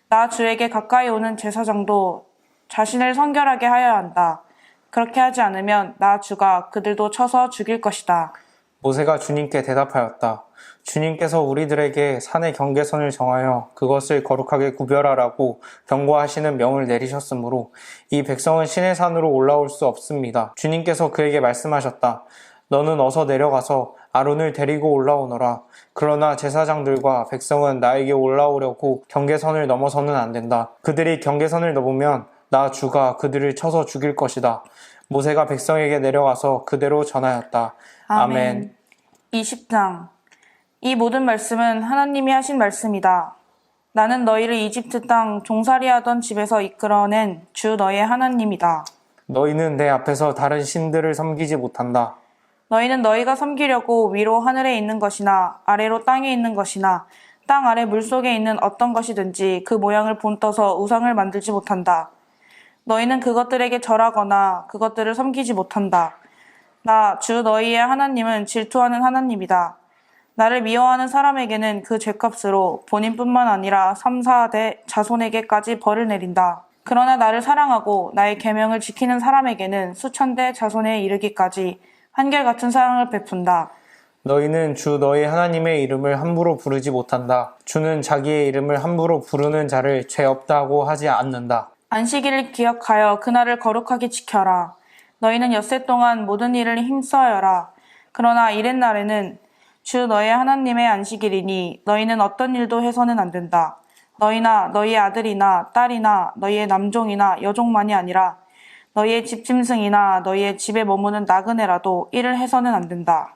나 주에게 가까이 오는 제사장도 자신을 성결하게 하여야 한다. 그렇게 하지 않으면 나 주가 그들도 쳐서 죽일 것이다. 모세가 주님께 대답하였다. 주님께서 우리들에게 산의 경계선을 정하여 그것을 거룩하게 구별하라고 경고하시는 명을 내리셨으므로 이 백성은 시내산으로 올라올 수 없습니다. 주님께서 그에게 말씀하셨다. 너는 어서 내려가서 아론을 데리고 올라오너라. 그러나 제사장들과 백성은 나에게 올라오려고 경계선을 넘어서는 안 된다. 그들이 경계선을 넘으면 나 주가 그들을 쳐서 죽일 것이다. 모세가 백성에게 내려가서 그대로 전하였다. 아멘. 20장. 이 모든 말씀은 하나님이 하신 말씀이다. 나는 너희를 이집트 땅 종살이하던 집에서 이끌어낸 주 너의 하나님이다. 너희는 내 앞에서 다른 신들을 섬기지 못한다. 너희는 너희가 섬기려고 위로 하늘에 있는 것이나 아래로 땅에 있는 것이나 땅 아래 물속에 있는 어떤 것이든지 그 모양을 본떠서 우상을 만들지 못한다. 너희는 그것들에게 절하거나 그것들을 섬기지 못한다. 나 주 너희의 하나님은 질투하는 하나님이다. 나를 미워하는 사람에게는 그 죄값으로 본인뿐만 아니라 3, 4대 자손에게까지 벌을 내린다. 그러나 나를 사랑하고 나의 계명을 지키는 사람에게는 수천 대 자손에 이르기까지 한결같은 사랑을 베푼다. 너희는 주 너희 하나님의 이름을 함부로 부르지 못한다. 주는 자기의 이름을 함부로 부르는 자를 죄 없다고 하지 않는다. 안식일을 기억하여 그날을 거룩하게 지켜라. 너희는 엿새 동안 모든 일을 힘써여라. 그러나 이렛날에는 주 너의 하나님의 안식일이니 너희는 어떤 일도 해서는 안 된다. 너희나 너희의 아들이나 딸이나 너희의 남종이나 여종만이 아니라 너희의 집짐승이나 너희의 집에 머무는 나그네라도 일을 해서는 안 된다.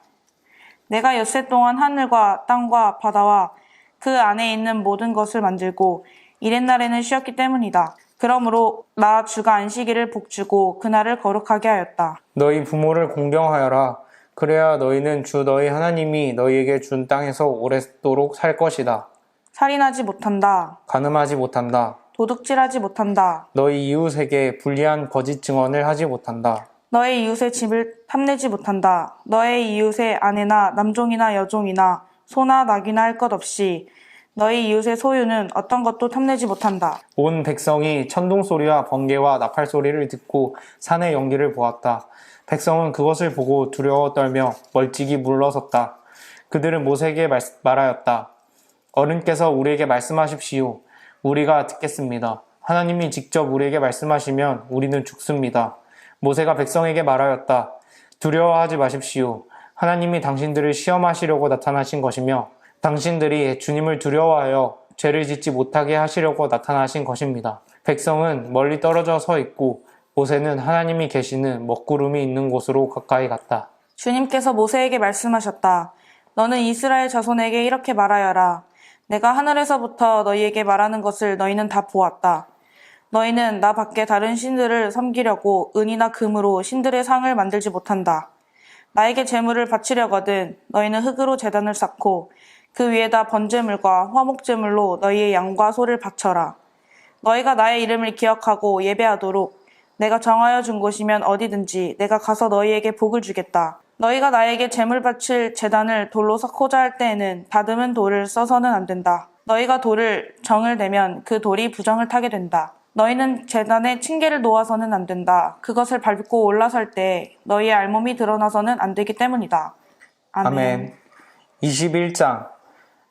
내가 엿새 동안 하늘과 땅과 바다와 그 안에 있는 모든 것을 만들고 이렛날에는 쉬었기 때문이다. 그러므로 나 주가 안식일을 복주고 그날을 거룩하게 하였다. 너희 부모를 공경하여라. 그래야 너희는 주 너희 하나님이 너희에게 준 땅에서 오랫도록 살 것이다. 살인하지 못한다. 간음하지 못한다. 도둑질하지 못한다. 너희 이웃에게 불리한 거짓 증언을 하지 못한다. 너의 이웃의 집을 탐내지 못한다. 너의 이웃의 아내나 남종이나 여종이나 소나 낙이나 할 것 없이 너희 이웃의 소유는 어떤 것도 탐내지 못한다. 온 백성이 천둥 소리와 번개와 나팔 소리를 듣고 산의 연기를 보았다. 백성은 그것을 보고 두려워 떨며 멀찍이 물러섰다. 그들은 모세에게 말하였다. 어른께서 우리에게 말씀하십시오. 우리가 듣겠습니다. 하나님이 직접 우리에게 말씀하시면 우리는 죽습니다. 모세가 백성에게 말하였다. 두려워하지 마십시오. 하나님이 당신들을 시험하시려고 나타나신 것이며 당신들이 주님을 두려워하여 죄를 짓지 못하게 하시려고 나타나신 것입니다. 백성은 멀리 떨어져 서 있고 모세는 하나님이 계시는 먹구름이 있는 곳으로 가까이 갔다. 주님께서 모세에게 말씀하셨다. 너는 이스라엘 자손에게 이렇게 말하여라. 내가 하늘에서부터 너희에게 말하는 것을 너희는 다 보았다. 너희는 나 밖에 다른 신들을 섬기려고 은이나 금으로 신들의 상을 만들지 못한다. 나에게 제물을 바치려거든 너희는 흙으로 제단을 쌓고 그 위에다 번제물과 화목제물로 너희의 양과 소를 바쳐라. 너희가 나의 이름을 기억하고 예배하도록 내가 정하여 준 곳이면 어디든지 내가 가서 너희에게 복을 주겠다. 너희가 나에게 제물 바칠 제단을 돌로 쌓고자 할 때에는 다듬은 돌을 써서는 안 된다. 너희가 돌을 정을 내면 그 돌이 부정을 타게 된다. 너희는 제단에 층계를 놓아서는 안 된다. 그것을 밟고 올라설 때 너희의 알몸이 드러나서는 안 되기 때문이다. 아멘. 21장.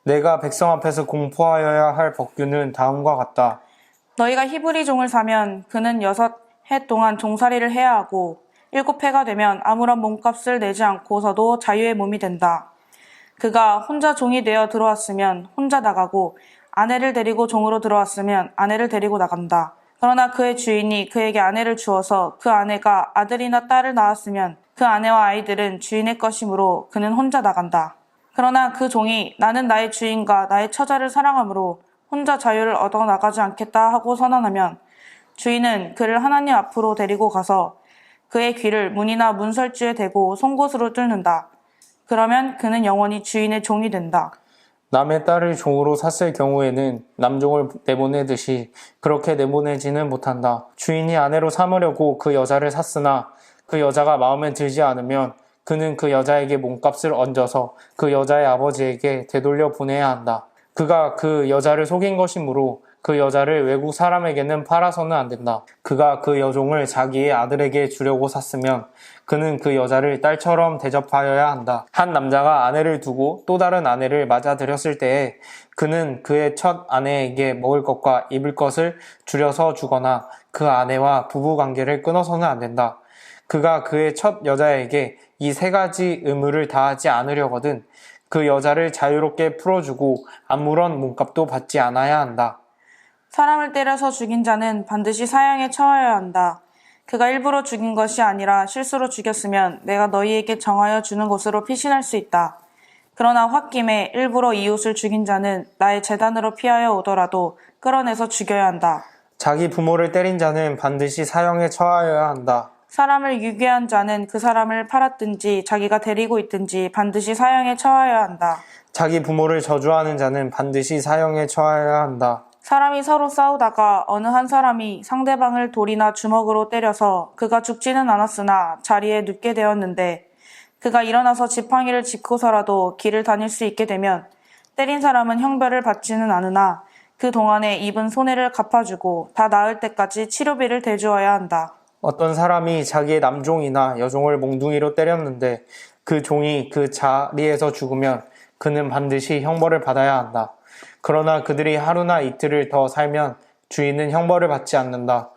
내가 백성 앞에서 공포하여야 할 법규는 다음과 같다. 너희가 히브리 종을 사면 그는 6해 동안 종살이를 해야 하고 7해가 되면 아무런 몸값을 내지 않고서도 자유의 몸이 된다. 그가 혼자 종이 되어 들어왔으면 혼자 나가고 아내를 데리고 종으로 들어왔으면 아내를 데리고 나간다. 그러나 그의 주인이 그에게 아내를 주어서 그 아내가 아들이나 딸을 낳았으면 그 아내와 아이들은 주인의 것이므로 그는 혼자 나간다. 그러나 그 종이 나는 나의 주인과 나의 처자를 사랑하므로 혼자 자유를 얻어 나가지 않겠다 하고 선언하면 주인은 그를 하나님 앞으로 데리고 가서 그의 귀를 문이나 문설주에 대고 송곳으로 뚫는다. 그러면 그는 영원히 주인의 종이 된다. 남의 딸을 종으로 샀을 경우에는 남종을 내보내듯이 그렇게 내보내지는 못한다. 주인이 아내로 삼으려고 그 여자를 샀으나 그 여자가 마음에 들지 않으면 그는 그 여자에게 몸값을 얹어서 그 여자의 아버지에게 되돌려 보내야 한다. 그가 그 여자를 속인 것이므로 그 여자를 외국 사람에게는 팔아서는 안 된다. 그가 그 여종을 자기의 아들에게 주려고 샀으면 그는 그 여자를 딸처럼 대접하여야 한다. 한 남자가 아내를 두고 또 다른 아내를 맞아들였을 때에 그는 그의 첫 아내에게 먹을 것과 입을 것을 줄여서 주거나 그 아내와 부부관계를 끊어서는 안 된다. 그가 그의 첫 여자에게 이 3가지 의무를 다하지 않으려거든 그 여자를 자유롭게 풀어주고 아무런 몸값도 받지 않아야 한다. 사람을 때려서 죽인 자는 반드시 사형에 처하여야 한다. 그가 일부러 죽인 것이 아니라 실수로 죽였으면 내가 너희에게 정하여 주는 것으로 피신할 수 있다. 그러나 홧김에 일부러 이웃을 죽인 자는 나의 제단으로 피하여 오더라도 끌어내서 죽여야 한다. 자기 부모를 때린 자는 반드시 사형에 처하여야 한다. 사람을 유괴한 자는 그 사람을 팔았든지 자기가 데리고 있든지 반드시 사형에 처하여야 한다. 자기 부모를 저주하는 자는 반드시 사형에 처하여야 한다. 사람이 서로 싸우다가 어느 한 사람이 상대방을 돌이나 주먹으로 때려서 그가 죽지는 않았으나 자리에 눕게 되었는데 그가 일어나서 지팡이를 짚고서라도 길을 다닐 수 있게 되면 때린 사람은 형벌을 받지는 않으나 그 동안에 입은 손해를 갚아주고 다 나을 때까지 치료비를 대주어야 한다. 어떤 사람이 자기의 남종이나 여종을 몽둥이로 때렸는데 그 종이 그 자리에서 죽으면 그는 반드시 형벌을 받아야 한다. 그러나 그들이 하루나 이틀을 더 살면 주인은 형벌을 받지 않는다.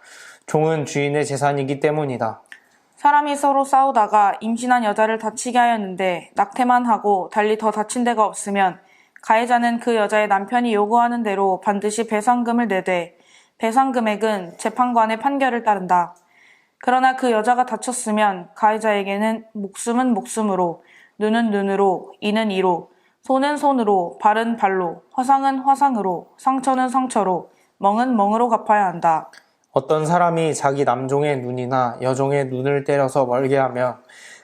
종은 주인의 재산이기 때문이다. 사람이 서로 싸우다가 임신한 여자를 다치게 하였는데 낙태만 하고 달리 더 다친 데가 없으면 가해자는 그 여자의 남편이 요구하는 대로 반드시 배상금을 내되 배상 금액은 재판관의 판결을 따른다. 그러나 그 여자가 다쳤으면 가해자에게는 목숨은 목숨으로, 눈은 눈으로, 이는 이로, 손은 손으로, 발은 발로, 화상은 화상으로, 상처는 상처로, 멍은 멍으로 갚아야 한다. 어떤 사람이 자기 남종의 눈이나 여종의 눈을 때려서 멀게 하면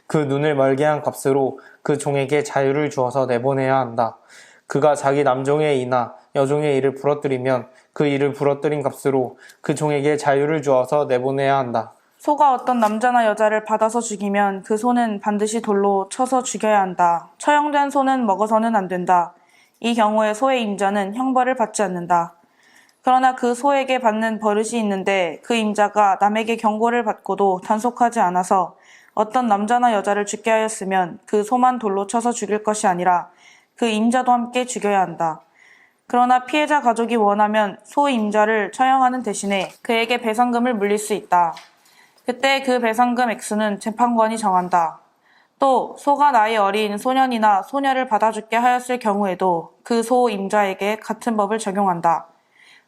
그 눈을 멀게 한 값으로 그 종에게 자유를 주어서 내보내야 한다. 그가 자기 남종의 이나 여종의 이를 부러뜨리면 그 이를 부러뜨린 값으로 그 종에게 자유를 주어서 내보내야 한다. 소가 어떤 남자나 여자를 받아서 죽이면 그 소는 반드시 돌로 쳐서 죽여야 한다. 처형된 소는 먹어서는 안 된다. 이 경우에 소의 임자는 형벌을 받지 않는다. 그러나 그 소에게 받는 버릇이 있는데 그 임자가 남에게 경고를 받고도 단속하지 않아서 어떤 남자나 여자를 죽게 하였으면 그 소만 돌로 쳐서 죽일 것이 아니라 그 임자도 함께 죽여야 한다. 그러나 피해자 가족이 원하면 소 임자를 처형하는 대신에 그에게 배상금을 물릴 수 있다. 그때 그 배상금 액수는 재판관이 정한다. 또 소가 나이 어린 소년이나 소녀를 받아 죽게 하였을 경우에도 그 소 임자에게 같은 법을 적용한다.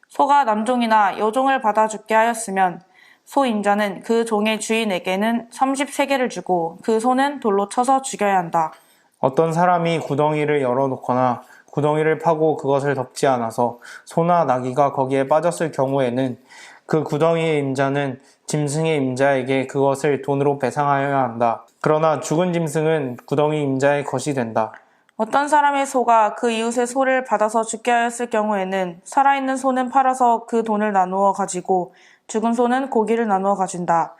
소가 남종이나 여종을 받아 죽게 하였으면 소 임자는 그 종의 주인에게는 30세겔을 주고 그 소는 돌로 쳐서 죽여야 한다. 어떤 사람이 구덩이를 열어놓거나 구덩이를 파고 그것을 덮지 않아서 소나 나귀가 거기에 빠졌을 경우에는 그 구덩이의 임자는 짐승의 임자에게 그것을 돈으로 배상하여야 한다. 그러나 죽은 짐승은 구덩이 임자의 것이 된다. 어떤 사람의 소가 그 이웃의 소를 받아서 죽게 하였을 경우에는 살아있는 소는 팔아서 그 돈을 나누어 가지고 죽은 소는 고기를 나누어 가진다.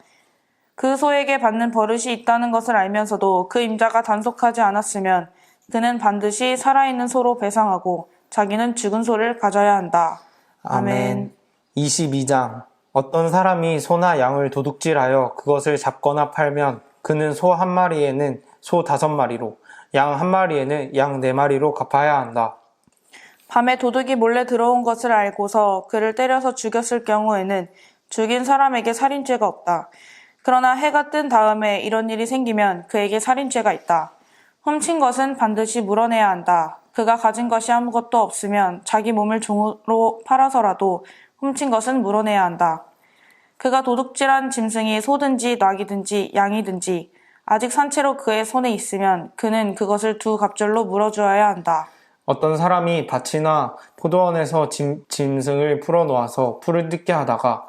그 소에게 받는 버릇이 있다는 것을 알면서도 그 임자가 단속하지 않았으면 그는 반드시 살아있는 소로 배상하고 자기는 죽은 소를 가져야 한다. 아멘. 22장. 어떤 사람이 소나 양을 도둑질하여 그것을 잡거나 팔면 그는 소 한 마리에는 소 5마리로, 양 한 마리에는 양 4마리로 갚아야 한다. 밤에 도둑이 몰래 들어온 것을 알고서 그를 때려서 죽였을 경우에는 죽인 사람에게 살인죄가 없다. 그러나 해가 뜬 다음에 이런 일이 생기면 그에게 살인죄가 있다. 훔친 것은 반드시 물어내야 한다. 그가 가진 것이 아무것도 없으면 자기 몸을 종으로 팔아서라도 훔친 것은 물어내야 한다. 그가 도둑질한 짐승이 소든지 나귀든지 양이든지 아직 산채로 그의 손에 있으면 그는 그것을 두 갑절로 물어주어야 한다. 어떤 사람이 밭이나 포도원에서 짐승을 풀어놓아서 풀을 뜯게 하다가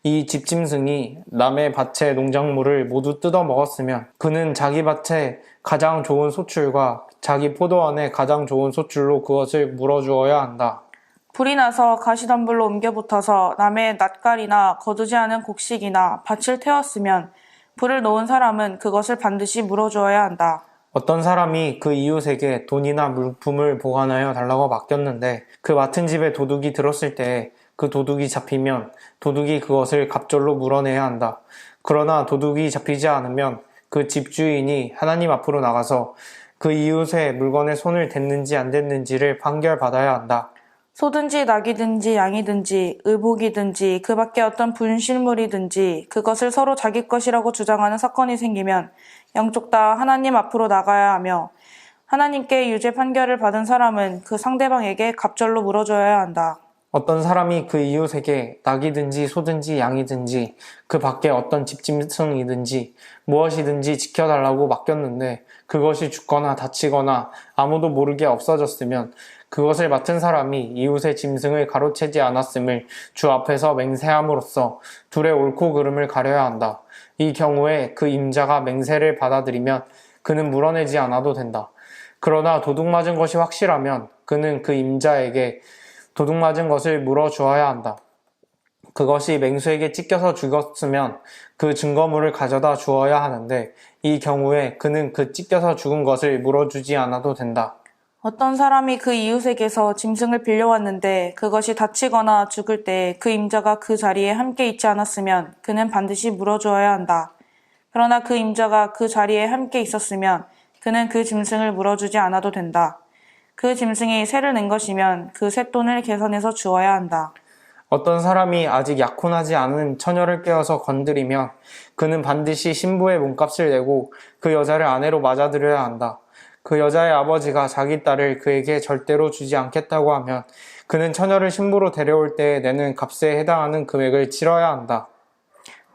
이 집짐승이 남의 밭의 농작물을 모두 뜯어 먹었으면 그는 자기 밭에 가장 좋은 소출과 자기 포도원에 가장 좋은 소출로 그것을 물어주어야 한다. 불이 나서 가시덤불로 옮겨 붙어서 남의 낫갈이나 거두지 않은 곡식이나 밭을 태웠으면 불을 놓은 사람은 그것을 반드시 물어주어야 한다. 어떤 사람이 그 이웃에게 돈이나 물품을 보관하여 달라고 맡겼는데 그 맡은 집에 도둑이 들었을 때 그 도둑이 잡히면 도둑이 그것을 갑절로 물어내야 한다. 그러나 도둑이 잡히지 않으면 그 집주인이 하나님 앞으로 나가서 그 이웃의 물건에 손을 댔는지 안 댔는지를 판결받아야 한다. 소든지 나귀든지 양이든지 의복이든지 그 밖에 어떤 분실물이든지 그것을 서로 자기 것이라고 주장하는 사건이 생기면 양쪽 다 하나님 앞으로 나가야 하며 하나님께 유죄 판결을 받은 사람은 그 상대방에게 갑절로 물어줘야 한다. 어떤 사람이 그 이웃에게 낙이든지 소든지 양이든지 그 밖에 어떤 집짐승이든지 무엇이든지 지켜달라고 맡겼는데 그것이 죽거나 다치거나 아무도 모르게 없어졌으면 그것을 맡은 사람이 이웃의 짐승을 가로채지 않았음을 주 앞에서 맹세함으로써 둘의 옳고 그름을 가려야 한다. 이 경우에 그 임자가 맹세를 받아들이면 그는 물어내지 않아도 된다. 그러나 도둑 맞은 것이 확실하면 그는 그 임자에게 도둑 맞은 것을 물어주어야 한다. 그것이 맹수에게 찢겨서 죽었으면 그 증거물을 가져다 주어야 하는데 이 경우에 그는 그 찢겨서 죽은 것을 물어주지 않아도 된다. 어떤 사람이 그 이웃에게서 짐승을 빌려왔는데 그것이 다치거나 죽을 때 그 임자가 그 자리에 함께 있지 않았으면 그는 반드시 물어주어야 한다. 그러나 그 임자가 그 자리에 함께 있었으면 그는 그 짐승을 물어주지 않아도 된다. 그 짐승이 세를 낸 것이면 그 쇳돈을 계산해서 주어야 한다. 어떤 사람이 아직 약혼하지 않은 처녀를 깨어서 건드리면 그는 반드시 신부의 몸값을 내고 그 여자를 아내로 맞아들여야 한다. 그 여자의 아버지가 자기 딸을 그에게 절대로 주지 않겠다고 하면 그는 처녀를 신부로 데려올 때 내는 값에 해당하는 금액을 치러야 한다.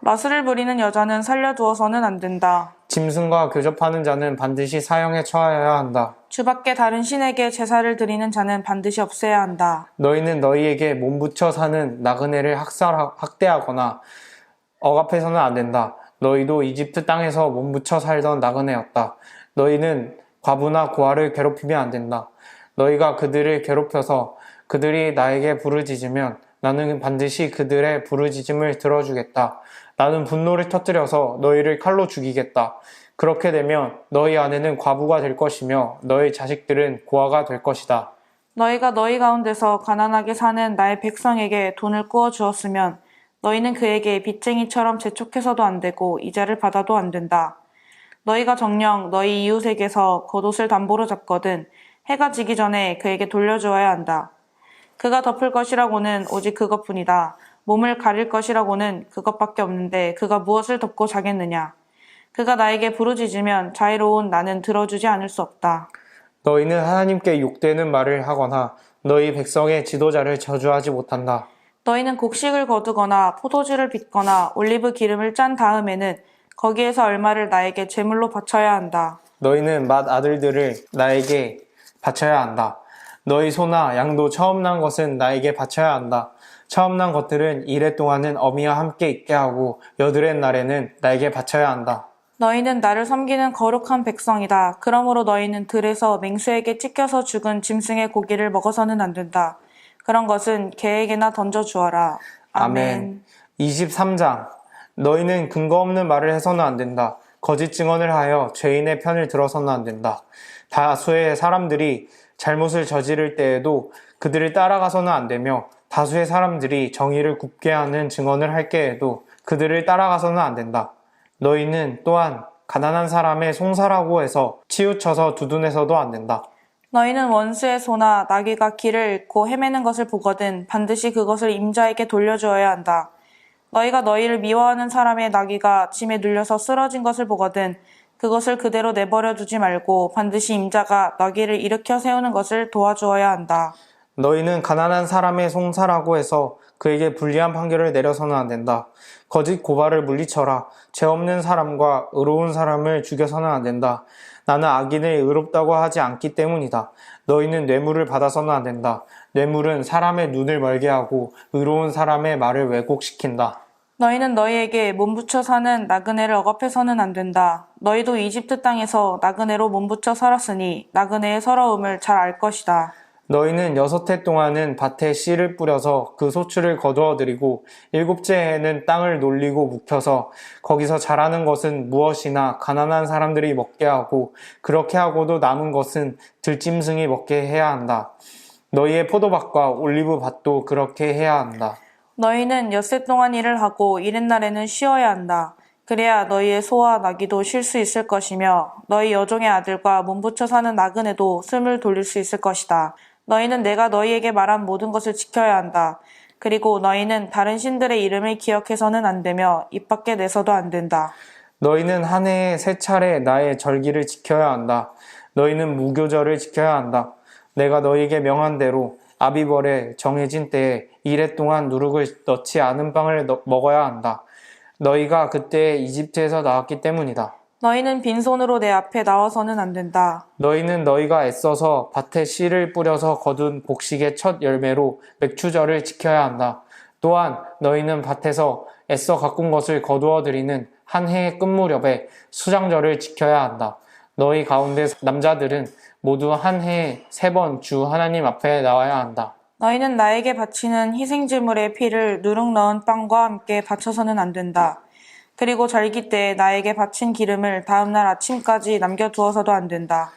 마술을 부리는 여자는 살려두어서는 안 된다. 짐승과 교접하는 자는 반드시 사형에 처하여야 한다. 주밖에 다른 신에게 제사를 드리는 자는 반드시 없애야 한다. 너희는 너희에게 몸붙여 사는 나그네를 학대하거나 억압해서는 안 된다. 너희도 이집트 땅에서 몸붙여 살던 나그네였다. 너희는 과부나 고아를 괴롭히면 안 된다. 너희가 그들을 괴롭혀서 그들이 나에게 부르짖으면 나는 반드시 그들의 부르짖음을 들어주겠다. 나는 분노를 터뜨려서 너희를 칼로 죽이겠다. 그렇게 되면 너희 아내는 과부가 될 것이며 너희 자식들은 고아가 될 것이다. 너희가 너희 가운데서 가난하게 사는 나의 백성에게 돈을 꾸어 주었으면 너희는 그에게 빚쟁이처럼 재촉해서도 안 되고 이자를 받아도 안 된다. 너희가 정녕 너희 이웃에게서 겉옷을 담보로 잡거든 해가 지기 전에 그에게 돌려주어야 한다. 그가 덮을 것이라고는 오직 그것뿐이다. 몸을 가릴 것이라고는 그것밖에 없는데 그가 무엇을 덮고 자겠느냐. 그가 나에게 부르짖으면 자애로운 나는 들어주지 않을 수 없다. 너희는 하나님께 욕되는 말을 하거나 너희 백성의 지도자를 저주하지 못한다. 너희는 곡식을 거두거나 포도주를 빚거나 올리브 기름을 짠 다음에는 거기에서 얼마를 나에게 제물로 바쳐야 한다. 너희는 맏아들들을 나에게 바쳐야 한다. 너희 소나 양도 처음 난 것은 나에게 바쳐야 한다. 처음 난 것들은 이래 동안은 어미와 함께 있게 하고 여드렛 날에는 나에게 바쳐야 한다. 너희는 나를 섬기는 거룩한 백성이다. 그러므로 너희는 들에서 맹수에게 찢겨서 죽은 짐승의 고기를 먹어서는 안 된다. 그런 것은 개에게나 던져 주어라. 아멘. 23장. 너희는 근거 없는 말을 해서는 안 된다. 거짓 증언을 하여 죄인의 편을 들어서는 안 된다. 다수의 사람들이 잘못을 저지를 때에도 그들을 따라가서는 안 되며 다수의 사람들이 정의를 굽게 하는 증언을 할 때에도 그들을 따라가서는 안 된다. 너희는 또한 가난한 사람의 송사라고 해서 치우쳐서 두둔해서도 안 된다. 너희는 원수의 소나 나귀가 길을 잃고 헤매는 것을 보거든 반드시 그것을 임자에게 돌려주어야 한다. 너희가 너희를 미워하는 사람의 나귀가 짐에 눌려서 쓰러진 것을 보거든 그것을 그대로 내버려 두지 말고 반드시 임자가 나귀를 일으켜 세우는 것을 도와주어야 한다. 너희는 가난한 사람의 송사라고 해서 그에게 불리한 판결을 내려서는 안 된다. 거짓 고발을 물리쳐라. 죄 없는 사람과 의로운 사람을 죽여서는 안 된다. 나는 악인을 의롭다고 하지 않기 때문이다. 너희는 뇌물을 받아서는 안 된다. 뇌물은 사람의 눈을 멀게 하고 의로운 사람의 말을 왜곡시킨다. 너희는 너희에게 몸부쳐 사는 나그네를 억압해서는 안 된다. 너희도 이집트 땅에서 나그네로 몸부쳐 살았으니 나그네의 서러움을 잘 알 것이다. 너희는 6해 동안은 밭에 씨를 뿌려서 그 소출을 거두어들이고 7째 해에는 땅을 놀리고 묵혀서 거기서 자라는 것은 무엇이나 가난한 사람들이 먹게 하고 그렇게 하고도 남은 것은 들짐승이 먹게 해야 한다. 너희의 포도밭과 올리브밭도 그렇게 해야 한다. 너희는 엿새 동안 일을 하고 이튿날에는 쉬어야 한다. 그래야 너희의 소와 나귀도 쉴 수 있을 것이며 너희 여종의 아들과 몸부쳐 사는 나그네도 숨을 돌릴 수 있을 것이다. 너희는 내가 너희에게 말한 모든 것을 지켜야 한다. 그리고 너희는 다른 신들의 이름을 기억해서는 안 되며 입 밖에 내서도 안 된다. 너희는 한 해에 3차례 나의 절기를 지켜야 한다. 너희는 무교절을 지켜야 한다. 내가 너희에게 명한 대로 아비벌에 정해진 때에 1해 동안 누룩을 넣지 않은 빵을 먹어야 한다. 너희가 그때 이집트에서 나왔기 때문이다. 너희는 빈손으로 내 앞에 나와서는 안 된다. 너희는 너희가 애써서 밭에 씨를 뿌려서 거둔 곡식의 첫 열매로 맥추절을 지켜야 한다. 또한 너희는 밭에서 애써 가꾼 것을 거두어 들이는 한 해의 끝 무렵에 수장절을 지켜야 한다. 너희 가운데 남자들은 모두 한 해에 3번 주 하나님 앞에 나와야 한다. 너희는 나에게 바치는 희생제물의 피를 누룩 넣은 빵과 함께 바쳐서는 안 된다. 그리고 절기 때 나에게 바친 기름을 다음날 아침까지 남겨두어서도 안 된다.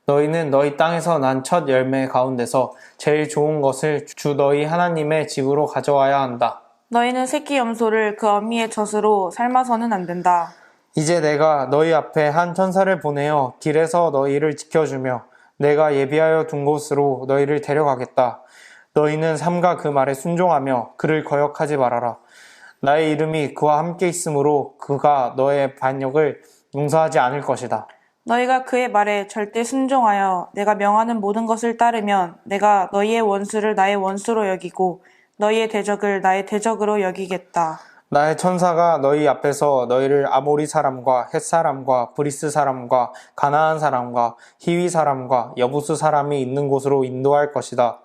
너희는 너희 땅에서 난 첫 열매 가운데서 제일 좋은 것을 주 너희 하나님의 집으로 가져와야 한다. 너희는 새끼 염소를 그 어미의 젖으로 삶아서는 안 된다. 이제 내가 너희 앞에 한 천사를 보내어 길에서 너희를 지켜주며 내가 예비하여 둔 곳으로 너희를 데려가겠다. 너희는 삼가 그 말에 순종하며 그를 거역하지 말아라. 나의 이름이 그와 함께 있으므로 그가 너의 반역을 용서하지 않을 것이다. 너희가 그의 말에 절대 순종하여 내가 명하는 모든 것을 따르면 내가 너희의 원수를 나의 원수로 여기고 너희의 대적을 나의 대적으로 여기겠다. 나의 천사가 너희 앞에서 너희를 아모리 사람과 헷 사람과 브리스 사람과 가나안 사람과 히위 사람과 여부스 사람이 있는 곳으로 인도할 것이다.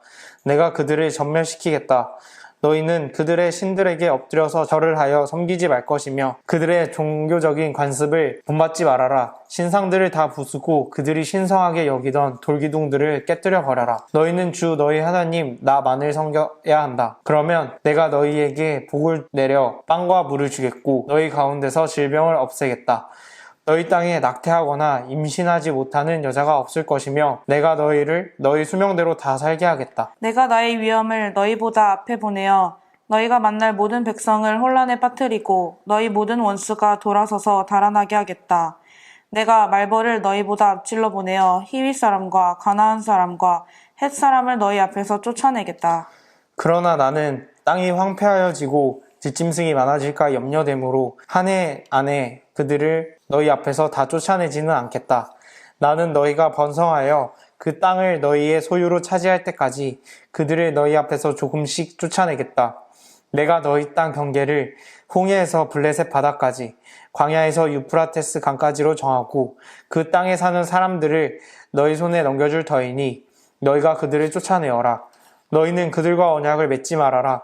내가 그들을 전멸시키겠다. 너희는 그들의 신들에게 엎드려서 절을 하여 섬기지 말 것이며 그들의 종교적인 관습을 본받지 말아라. 신상들을 다 부수고 그들이 신성하게 여기던 돌기둥들을 깨뜨려 버려라. 너희는 주 너희 하나님 나만을 섬겨야 한다. 그러면 내가 너희에게 복을 내려 빵과 물을 주겠고 너희 가운데서 질병을 없애겠다. 너희 땅에 낙태하거나 임신하지 못하는 여자가 없을 것이며 내가 너희를 너희 수명대로 다 살게 하겠다. 내가 나의 위엄을 너희보다 앞에 보내어 너희가 만날 모든 백성을 혼란에 빠뜨리고 너희 모든 원수가 돌아서서 달아나게 하겠다. 내가 말벌을 너희보다 앞질러 보내어 히위 사람과 가나안 사람과 헷 사람을 너희 앞에서 쫓아내겠다. 그러나 나는 땅이 황폐하여지고 뒷짐승이 많아질까 염려되므로 한 해 안에 그들을 너희 앞에서 다 쫓아내지는 않겠다. 나는 너희가 번성하여 그 땅을 너희의 소유로 차지할 때까지 그들을 너희 앞에서 조금씩 쫓아내겠다. 내가 너희 땅 경계를 홍해에서 블레셋 바다까지 광야에서 유프라테스 강까지로 정하고 그 땅에 사는 사람들을 너희 손에 넘겨줄 터이니 너희가 그들을 쫓아내어라. 너희는 그들과 언약을 맺지 말아라.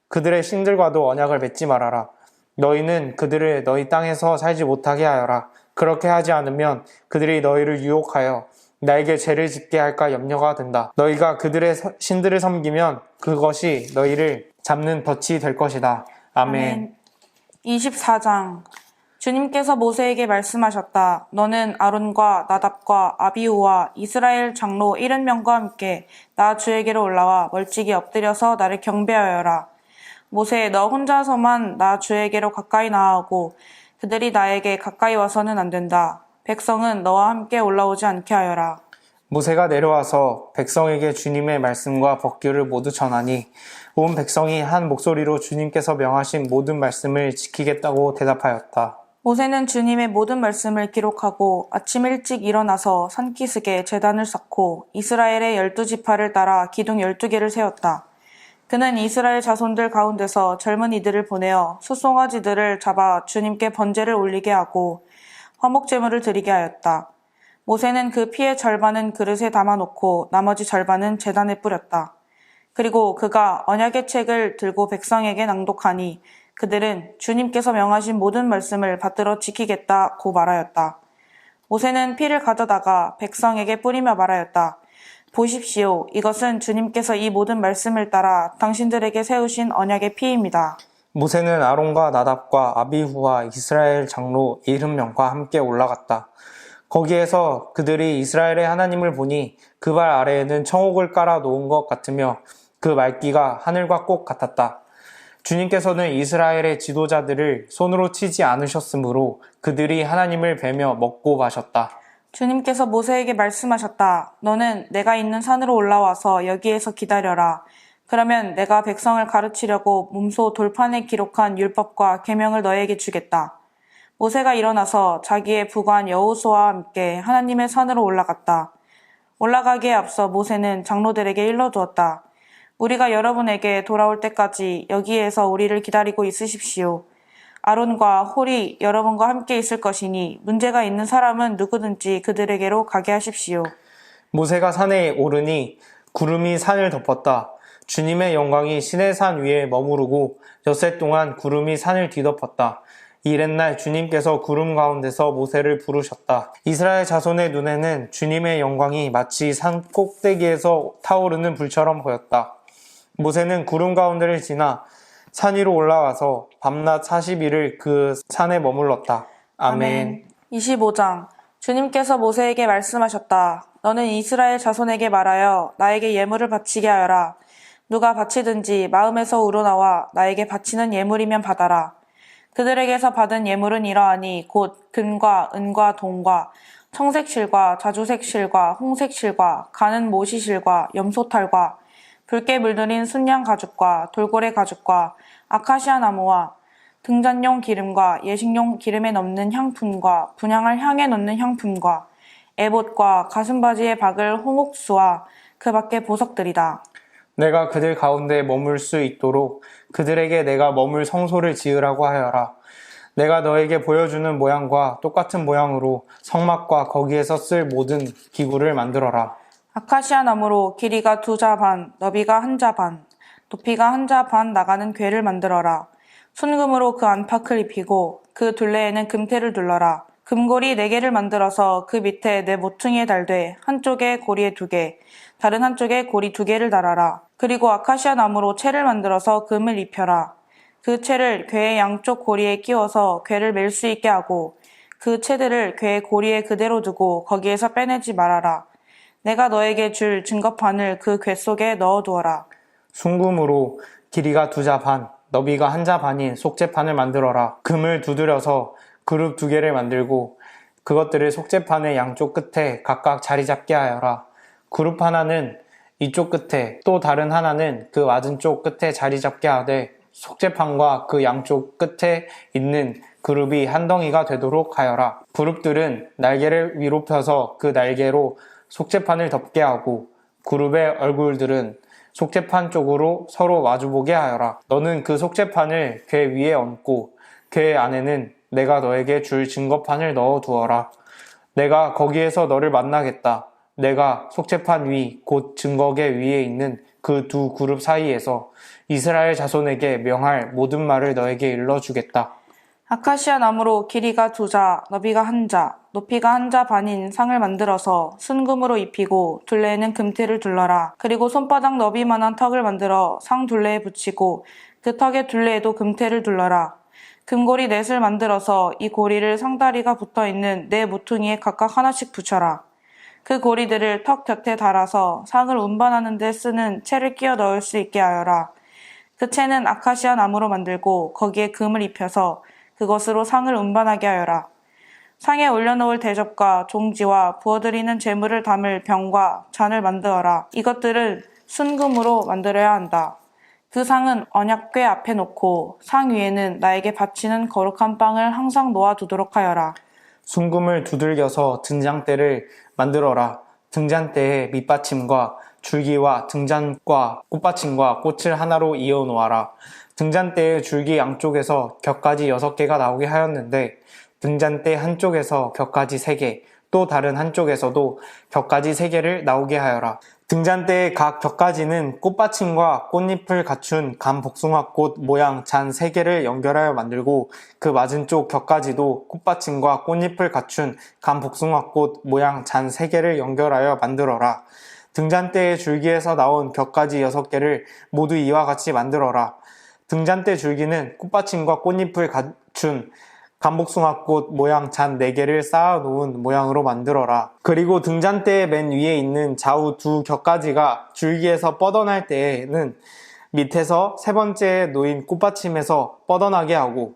그들의 신들과도 언약을 맺지 말아라. 너희는 그들을 너희 땅에서 살지 못하게 하여라. 그렇게 하지 않으면 그들이 너희를 유혹하여 나에게 죄를 짓게 할까 염려가 된다. 너희가 그들의 신들을 섬기면 그것이 너희를 잡는 덫이 될 것이다. 아멘. 24장. 주님께서 모세에게 말씀하셨다. 너는 아론과 나답과 아비후와 이스라엘 장로 70명과 함께 나 주에게로 올라와 멀찍이 엎드려서 나를 경배하여라. 모세, 너 혼자서만 나 주에게로 가까이 나아오고 그들이 나에게 가까이 와서는 안 된다. 백성은 너와 함께 올라오지 않게 하여라. 모세가 내려와서 백성에게 주님의 말씀과 법규를 모두 전하니 온 백성이 한 목소리로 주님께서 명하신 모든 말씀을 지키겠다고 대답하였다. 모세는 주님의 모든 말씀을 기록하고 아침 일찍 일어나서 산기슭에 제단을 쌓고 이스라엘의 12지파를 따라 기둥 12개를 세웠다. 그는 이스라엘 자손들 가운데서 젊은이들을 보내어 숫송아지들을 잡아 주님께 번제를 올리게 하고 화목제물을 드리게 하였다. 모세는 그 피의 절반은 그릇에 담아놓고 나머지 절반은 제단에 뿌렸다. 그리고 그가 언약의 책을 들고 백성에게 낭독하니 그들은 주님께서 명하신 모든 말씀을 받들어 지키겠다고 말하였다. 모세는 피를 가져다가 백성에게 뿌리며 말하였다. 보십시오. 이것은 주님께서 이 모든 말씀을 따라 당신들에게 세우신 언약의 피입니다. 모세는 아론과 나답과 아비후와 이스라엘 장로 70명과 함께 올라갔다. 거기에서 그들이 이스라엘의 하나님을 보니 그 발 아래에는 청옥을 깔아 놓은 것 같으며 그 말기가 하늘과 꼭 같았다. 주님께서는 이스라엘의 지도자들을 손으로 치지 않으셨으므로 그들이 하나님을 뵈며 먹고 마셨다. 주님께서 모세에게 말씀하셨다. 너는 내가 있는 산으로 올라와서 여기에서 기다려라. 그러면 내가 백성을 가르치려고 몸소 돌판에 기록한 율법과 계명을 너에게 주겠다. 모세가 일어나서 자기의 부관 여호수아와 함께 하나님의 산으로 올라갔다. 올라가기에 앞서 모세는 장로들에게 일러두었다. 우리가 여러분에게 돌아올 때까지 여기에서 우리를 기다리고 있으십시오. 아론과 홀이 여러분과 함께 있을 것이니 문제가 있는 사람은 누구든지 그들에게로 가게 하십시오. 모세가 산에 오르니 구름이 산을 덮었다. 주님의 영광이 시내산 위에 머무르고 엿새 동안 구름이 산을 뒤덮었다. 이튿날 주님께서 구름 가운데서 모세를 부르셨다. 이스라엘 자손의 눈에는 주님의 영광이 마치 산 꼭대기에서 타오르는 불처럼 보였다. 모세는 구름 가운데를 지나 산 위로 올라가서 밤낮 40일을 그 산에 머물렀다. 아멘. 25장. 주님께서 모세에게 말씀하셨다. 너는 이스라엘 자손에게 말하여 나에게 예물을 바치게 하여라. 누가 바치든지 마음에서 우러나와 나에게 바치는 예물이면 받아라. 그들에게서 받은 예물은 이러하니 곧 금과 은과 동과 청색실과 자주색실과 홍색실과 가는 모시실과 염소탈과 붉게 물들인 순양 가죽과 돌고래 가죽과 아카시아 나무와 등잔용 기름과 예식용 기름에 넣는 향품과 분향할 향에 넣는 향품과 에봇과 가슴바지에 박을 홍옥수와 그 밖의 보석들이다. 내가 그들 가운데 머물 수 있도록 그들에게 내가 머물 성소를 지으라고 하여라. 내가 너에게 보여주는 모양과 똑같은 모양으로 성막과 거기에서 쓸 모든 기구를 만들어라. 아카시아 나무로 길이가 2자 반, 너비가 1자 반, 높이가 1자 반 나가는 궤를 만들어라. 순금으로 그 안팎을 입히고 그 둘레에는 금테를 둘러라. 금고리 4개를 만들어서 그 밑에 네 모퉁이에 달되 한쪽에 고리에 2개, 다른 한쪽에 고리 2개를 달아라. 그리고 아카시아 나무로 채를 만들어서 금을 입혀라. 그 채를 궤의 양쪽 고리에 끼워서 궤를 맬 수 있게 하고 그 채들을 궤의 고리에 그대로 두고 거기에서 빼내지 말아라. 내가 너에게 줄 증거판을 그 궤 속에 넣어두어라. 순금으로 길이가 2자 반, 너비가 1자 반인 속죄판을 만들어라. 금을 두드려서 그룹 2개를 만들고 그것들을 속죄판의 양쪽 끝에 각각 자리 잡게 하여라. 그룹 하나는 이쪽 끝에 또 다른 하나는 그 맞은쪽 끝에 자리 잡게 하되 속죄판과 그 양쪽 끝에 있는 그룹이 한 덩이가 되도록 하여라. 그룹들은 날개를 위로 펴서 그 날개로 속죄판을 덮게 하고 그룹의 얼굴들은 속죄판 쪽으로 서로 마주보게 하여라. 너는 그 속죄판을 궤 위에 얹고 궤 안에는 내가 너에게 줄 증거판을 넣어 두어라. 내가 거기에서 너를 만나겠다. 내가 속죄판 위, 곧 증거계 위에 있는 그 두 그룹 사이에서 이스라엘 자손에게 명할 모든 말을 너에게 일러주겠다. 아카시아 나무로 길이가 2자, 너비가 1자, 높이가 1자 반인 상을 만들어서 순금으로 입히고 둘레에는 금티를 둘러라. 그리고 손바닥 너비만한 턱을 만들어 상 둘레에 붙이고 그 턱의 둘레에도 금테를 둘러라. 금고리 넷을 만들어서 이 고리를 상다리가 붙어있는 네 모퉁이에 각각 하나씩 붙여라. 그 고리들을 턱 곁에 달아서 상을 운반하는 데 쓰는 채를 끼워 넣을 수 있게 하여라. 그 채는 아카시아 나무로 만들고 거기에 금을 입혀서 그것으로 상을 운반하게 하여라. 상에 올려놓을 대접과 종지와 부어드리는 재물을 담을 병과 잔을 만들어라. 이것들은 순금으로 만들어야 한다. 그 상은 언약궤 앞에 놓고 상 위에는 나에게 바치는 거룩한 빵을 항상 놓아두도록 하여라. 순금을 두들겨서 등잔대를 만들어라. 등잔대에 밑받침과 줄기와 등잔과 꽃받침과 꽃을 하나로 이어 놓아라. 등잔대의 줄기 양쪽에서 겹가지 6개가 나오게 하였는데 등잔대 한쪽에서 겹가지 3개, 또 다른 한쪽에서도 겹가지 3개를 나오게 하여라. 등잔대의 각 겹가지는 꽃받침과 꽃잎을 갖춘 감복숭아꽃 모양 잔 3개를 연결하여 만들고 그 맞은쪽 겹가지도 꽃받침과 꽃잎을 갖춘 감복숭아꽃 모양 잔 3개를 연결하여 만들어라. 등잔대의 줄기에서 나온 겹가지 6개를 모두 이와 같이 만들어라. 등잔대 줄기는 꽃받침과 꽃잎을 갖춘 감복숭아꽃 모양 잔 4개를 쌓아놓은 모양으로 만들어라. 그리고 등잔대의 맨 위에 있는 좌우 두 겹가지가 줄기에서 뻗어날 때에는 밑에서 세 번째에 놓인 꽃받침에서 뻗어나게 하고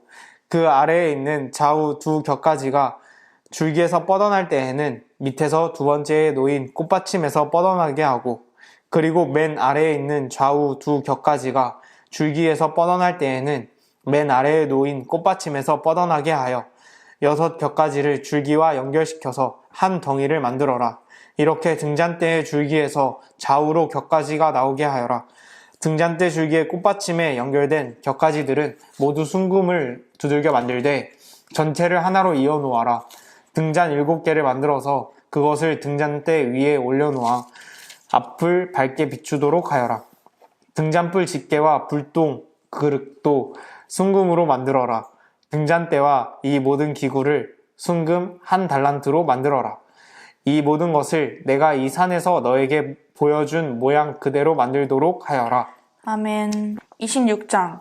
그 아래에 있는 좌우 두 겹가지가 줄기에서 뻗어날 때에는 밑에서 두 번째에 놓인 꽃받침에서 뻗어나게 하고 그리고 맨 아래에 있는 좌우 두 겹가지가 줄기에서 뻗어날 때에는 맨 아래에 놓인 꽃받침에서 뻗어나게 하여 6 겹가지를 줄기와 연결시켜서 한 덩이를 만들어라. 이렇게 등잔대의 줄기에서 좌우로 겹가지가 나오게 하여라. 등잔대 줄기의 꽃받침에 연결된 겹가지들은 모두 순금을 두들겨 만들되 전체를 하나로 이어 놓아라. 등잔 7개를 만들어서 그것을 등잔대 위에 올려놓아 앞을 밝게 비추도록 하여라. 등잔불 집게와 불똥, 그릇도 순금으로 만들어라. 등잔대와 이 모든 기구를 순금 1달란트로 만들어라. 이 모든 것을 내가 이 산에서 너에게 보여준 모양 그대로 만들도록 하여라. 아멘. 26장.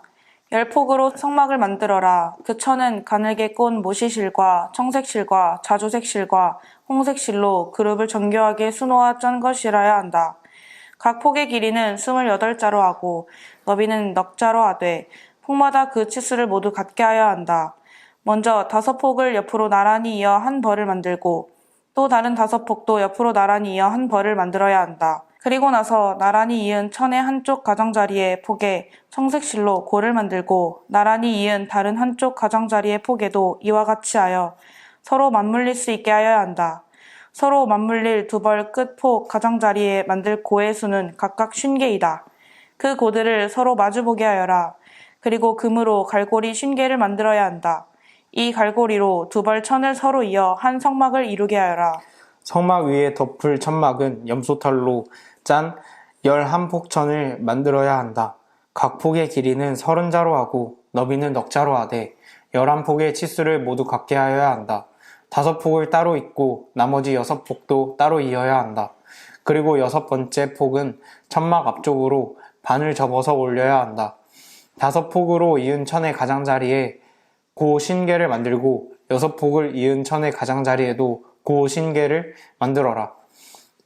열폭으로 성막을 만들어라. 그 천은 가늘게 꼰 모시실과 청색실과 자주색실과 홍색실로 그룹을 정교하게 수놓아 짠 것이라야 한다. 각 폭의 길이는 28자로 하고 너비는 넉자로 하되 폭마다 그 치수를 모두 같게 하여야 한다. 먼저 5폭을 옆으로 나란히 이어 한 벌을 만들고 또 다른 5폭도 옆으로 나란히 이어 한 벌을 만들어야 한다. 그리고 나서 나란히 이은 천의 한쪽 가장자리의 폭에 청색실로 골을 만들고 나란히 이은 다른 한쪽 가장자리의 폭에도 이와 같이 하여 서로 맞물릴 수 있게 하여야 한다. 서로 맞물릴 2벌 끝 폭 가장자리에 만들 고의 수는 각각 50개이다. 그 고들을 서로 마주보게 하여라. 그리고 금으로 갈고리 50개를 만들어야 한다. 이 갈고리로 2벌 천을 서로 이어 한 성막을 이루게 하여라. 성막 위에 덮을 천막은 염소털로 짠 11폭천을 만들어야 한다. 각 폭의 길이는 30자로 하고 너비는 넉자로 하되 11폭의 치수를 모두 같게 하여야 한다. 5폭을 따로 잇고 나머지 6폭도 따로 이어야 한다. 그리고 6번째 폭은 천막 앞쪽으로 반을 접어서 올려야 한다. 5폭으로 이은 천의 가장자리에 고 50개를 만들고 6폭을 이은 천의 가장자리에도 고 50개를 만들어라.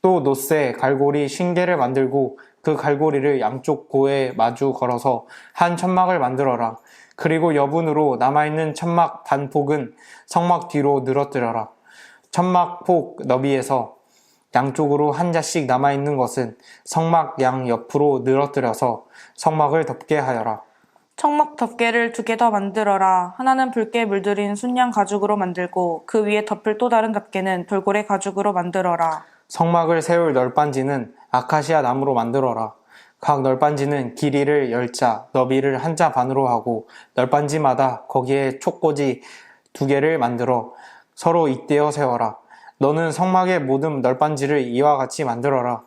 또 노새 갈고리 50개를 만들고 그 갈고리를 양쪽 고에 마주 걸어서 한 천막을 만들어라. 그리고 여분으로 남아있는 천막 반폭은 성막 뒤로 늘어뜨려라. 천막 폭 너비에서 양쪽으로 한 자씩 남아있는 것은 성막 양 옆으로 늘어뜨려서 성막을 덮게 하여라. 청막 덮개를 2개 더 만들어라. 하나는 붉게 물들인 순양 가죽으로 만들고 그 위에 덮을 또 다른 덮개는 돌고래 가죽으로 만들어라. 성막을 세울 널빤지는 아카시아 나무로 만들어라. 각 널빤지는 길이를 10자, 너비를 1자 반으로 하고 널빤지마다 거기에 촉꽂이 2개를 만들어 서로 잇대어 세워라. 너는 성막의 모든 널빤지를 이와 같이 만들어라.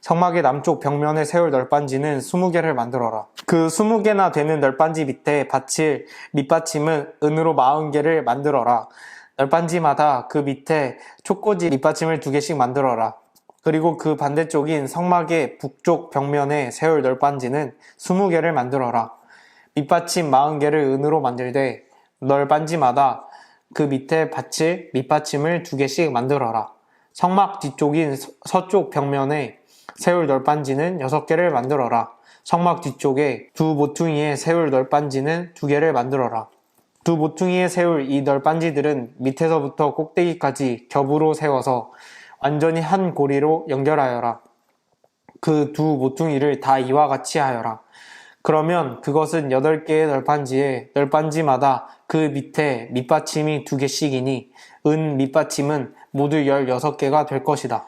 성막의 남쪽 벽면에 세울 널빤지는 20개를 만들어라. 그 20개나 되는 널빤지 밑에 받칠 밑받침은 은으로 40개를 만들어라. 널빤지마다 그 밑에 촉꽂이 밑받침을 2개씩 만들어라. 그리고 그 반대쪽인 성막의 북쪽 벽면에 세울 널빤지는 20개를 만들어라. 밑받침 40개를 은으로 만들되 널빤지마다 그 밑에 받칠 밑받침을 2개씩 만들어라. 성막 뒤쪽인 서쪽 벽면에 세울 널빤지는 6개를 만들어라. 성막 뒤쪽에 두 모퉁이에 세울 널빤지는 2개를 만들어라. 두 모퉁이에 세울 이 널빤지들은 밑에서부터 꼭대기까지 겹으로 세워서 완전히 한 고리로 연결하여라. 그 두 모퉁이를 다 이와 같이 하여라. 그러면 그것은 8개의 널빤지에 널빤지마다 그 밑에 밑받침이 2개씩이니 은 밑받침은 모두 16개가 될 것이다.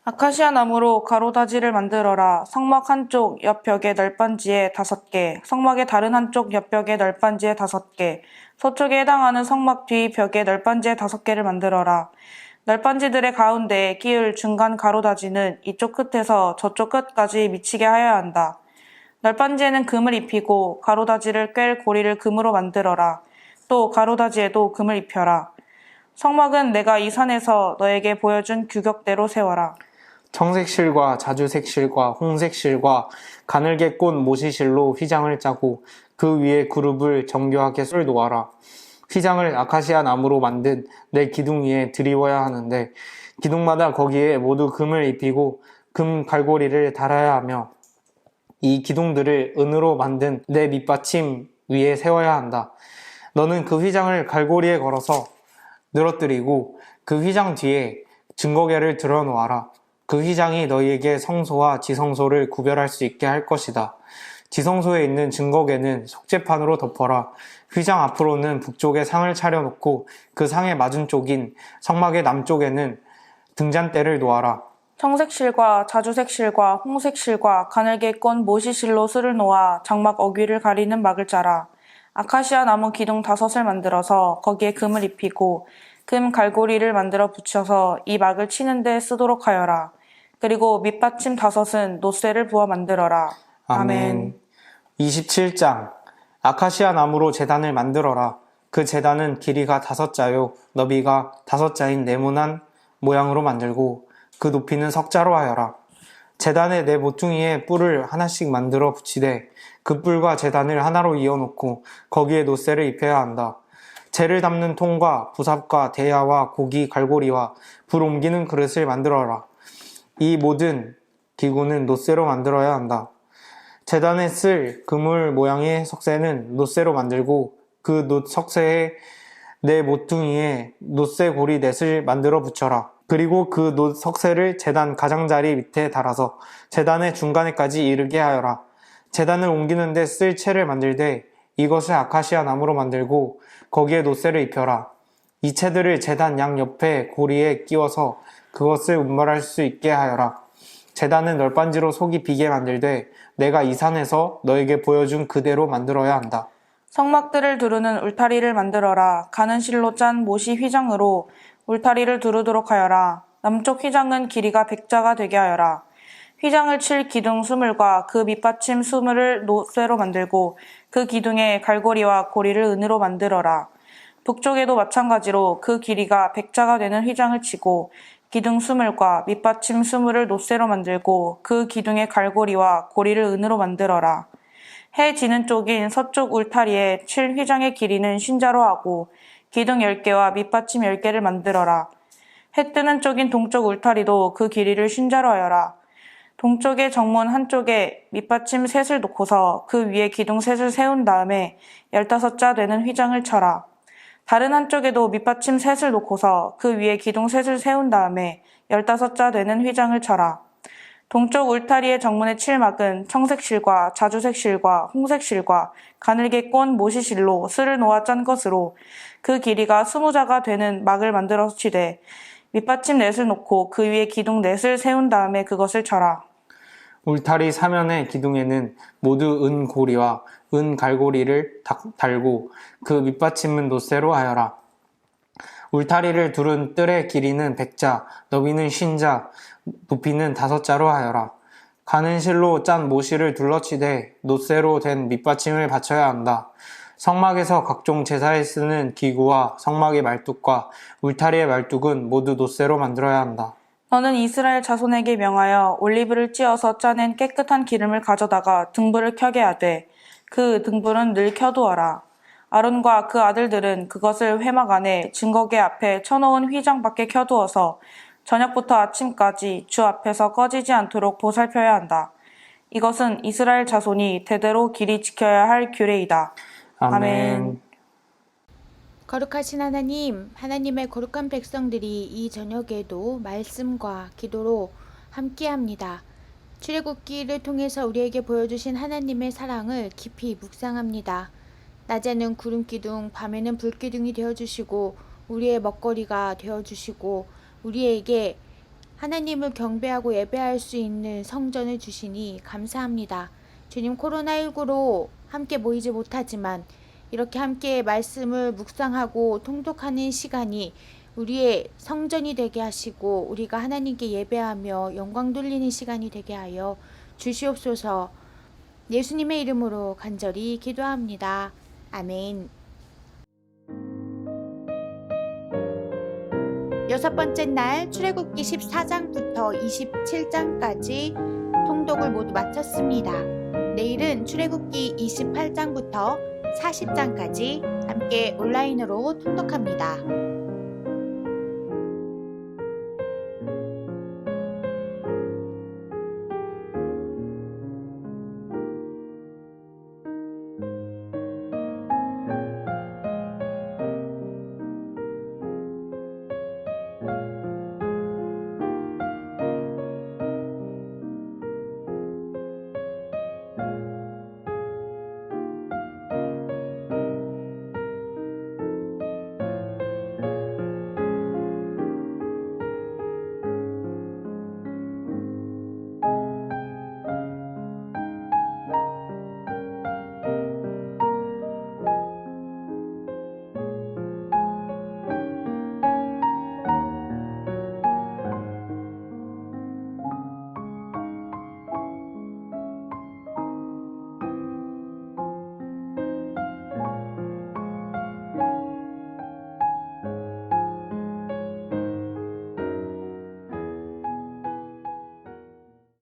아카시아 나무로 가로다지를 만들어라. 성막 한쪽 옆 벽의 널빤지에 5개, 성막의 다른 한쪽 옆 벽의 널빤지에 5개, 서쪽에 해당하는 성막 뒤 벽의 널빤지에 5개를 만들어라. 널빤지들의 가운데에 끼울 중간 가로다지는 이쪽 끝에서 저쪽 끝까지 미치게 하여야 한다. 널빤지에는 금을 입히고 가로다지를 꿰 고리를 금으로 만들어라. 또 가로다지에도 금을 입혀라. 성막은 내가 이 산에서 너에게 보여준 규격대로 세워라. 청색실과 자주색실과 홍색실과 가늘게 꼰 모시실로 휘장을 짜고 그 위에 그룹을 정교하게 쏠 놓아라. 휘장을 아카시아 나무로 만든 내 기둥 위에 드리워야 하는데 기둥마다 거기에 모두 금을 입히고 금 갈고리를 달아야 하며 이 기둥들을 은으로 만든 내 밑받침 위에 세워야 한다. 너는 그 휘장을 갈고리에 걸어서 늘어뜨리고 그 휘장 뒤에 증거궤를 들어 놓아라. 그 휘장이 너희에게 성소와 지성소를 구별할 수 있게 할 것이다. 지성소에 있는 증거궤는 속죄판으로 덮어라. 휘장 앞으로는 북쪽에 상을 차려놓고 그 상의 맞은 쪽인 성막의 남쪽에는 등잔대를 놓아라. 청색실과 자주색실과 홍색실과 가늘게 꼰 모시실로 슬을 놓아 장막 어귀를 가리는 막을 짜라. 아카시아 나무 기둥 5을 만들어서 거기에 금을 입히고 금 갈고리를 만들어 붙여서 이 막을 치는 데 쓰도록 하여라. 그리고 밑받침 5은 노쇠를 부어 만들어라. 아멘. 27장 아카시아 나무로 제단을 만들어라. 그 제단은 길이가 5자요 너비가 5자인 네모난 모양으로 만들고 그 높이는 석자로 하여라. 제단에 네 모퉁이에 뿔을 하나씩 만들어 붙이되 그 뿔과 제단을 하나로 이어놓고 거기에 노쇠를 입혀야 한다. 재를 담는 통과 부삽과 대야와 고기 갈고리와 불 옮기는 그릇을 만들어라. 이 모든 기구는 노쇠로 만들어야 한다. 제단에 쓸 그물 모양의 석쇠는 노쇠로 만들고 그 석쇠에 네 모퉁이에 노쇠 고리 넷을 만들어 붙여라. 그리고 그 석쇠를 제단 가장자리 밑에 달아서 제단의 중간에까지 이르게 하여라. 제단을 옮기는데 쓸 채를 만들되 이것을 아카시아 나무로 만들고 거기에 노쇠를 입혀라. 이 채들을 제단 양 옆에 고리에 끼워서 그것을 운반할 수 있게 하여라. 제단은 널빤지로 속이 비게 만들되 내가 이 산에서 너에게 보여준 그대로 만들어야 한다. 성막들을 두르는 울타리를 만들어라. 가는 실로 짠 모시 휘장으로 울타리를 두르도록 하여라. 남쪽 휘장은 길이가 100자가 되게 하여라. 휘장을 칠 기둥 20과 그 밑받침 20을 노쇠로 만들고 그 기둥에 갈고리와 고리를 은으로 만들어라. 북쪽에도 마찬가지로 그 길이가 100자가 되는 휘장을 치고 기둥 20과 밑받침 20을 노쇠로 만들고 그 기둥에 갈고리와 고리를 은으로 만들어라. 해 지는 쪽인 서쪽 울타리에 칠 휘장의 길이는 신자로 하고 기둥 10개와 밑받침 10개를 만들어라. 해 뜨는 쪽인 동쪽 울타리도 그 길이를 신자로 하여라. 동쪽의 정문 한쪽에 밑받침 셋을 놓고서 그 위에 기둥 셋을 세운 다음에 15자 되는 휘장을 쳐라. 다른 한쪽에도 밑받침 셋을 놓고서 그 위에 기둥 셋을 세운 다음에 15자 되는 휘장을 쳐라. 동쪽 울타리의 정문의 칠막은 청색실과 자주색실과 홍색실과 가늘게 꼰 모시실로 슬을 놓아 짠 것으로 그 길이가 20자가 되는 막을 만들어 치되 밑받침 넷을 놓고 그 위에 기둥 넷을 세운 다음에 그것을 쳐라. 울타리 사면의 기둥에는 모두 은 고리와 은 갈고리를 달고 그 밑받침은 노쇠로 하여라. 울타리를 두른 뜰의 길이는 100자, 너비는 50자, 높이는 5자로 하여라. 가는 실로 짠 모시를 둘러치되 놋쇠로 된 밑받침을 받쳐야 한다. 성막에서 각종 제사에 쓰는 기구와 성막의 말뚝과 울타리의 말뚝은 모두 놋쇠로 만들어야 한다. 너는 이스라엘 자손에게 명하여 올리브를 찧어서 짜낸 깨끗한 기름을 가져다가 등불을 켜게 하되 그 등불은 늘 켜두어라. 아론과 그 아들들은 그것을 회막 안에 증거계 앞에 쳐놓은 휘장 밖에 켜두어서 저녁부터 아침까지 주 앞에서 꺼지지 않도록 보살펴야 한다. 이것은 이스라엘 자손이 대대로 길이 지켜야 할 규례이다. 아멘. 거룩하신 하나님, 하나님의 거룩한 백성들이 이 저녁에도 말씀과 기도로 함께합니다. 출애굽기를 통해서 우리에게 보여주신 하나님의 사랑을 깊이 묵상합니다. 낮에는 구름기둥, 밤에는 불기둥이 되어주시고 우리의 먹거리가 되어주시고 우리에게 하나님을 경배하고 예배할 수 있는 성전을 주시니 감사합니다. 주님, 코로나19로 함께 모이지 못하지만 이렇게 함께 말씀을 묵상하고 통독하는 시간이 우리의 성전이 되게 하시고 우리가 하나님께 예배하며 영광 돌리는 시간이 되게 하여 주시옵소서. 예수님의 이름으로 간절히 기도합니다. 아멘. 6번째 날 출애굽기 14장부터 27장까지 통독을 모두 마쳤습니다. 내일은 출애굽기 28장부터 40장까지 함께 온라인으로 통독합니다.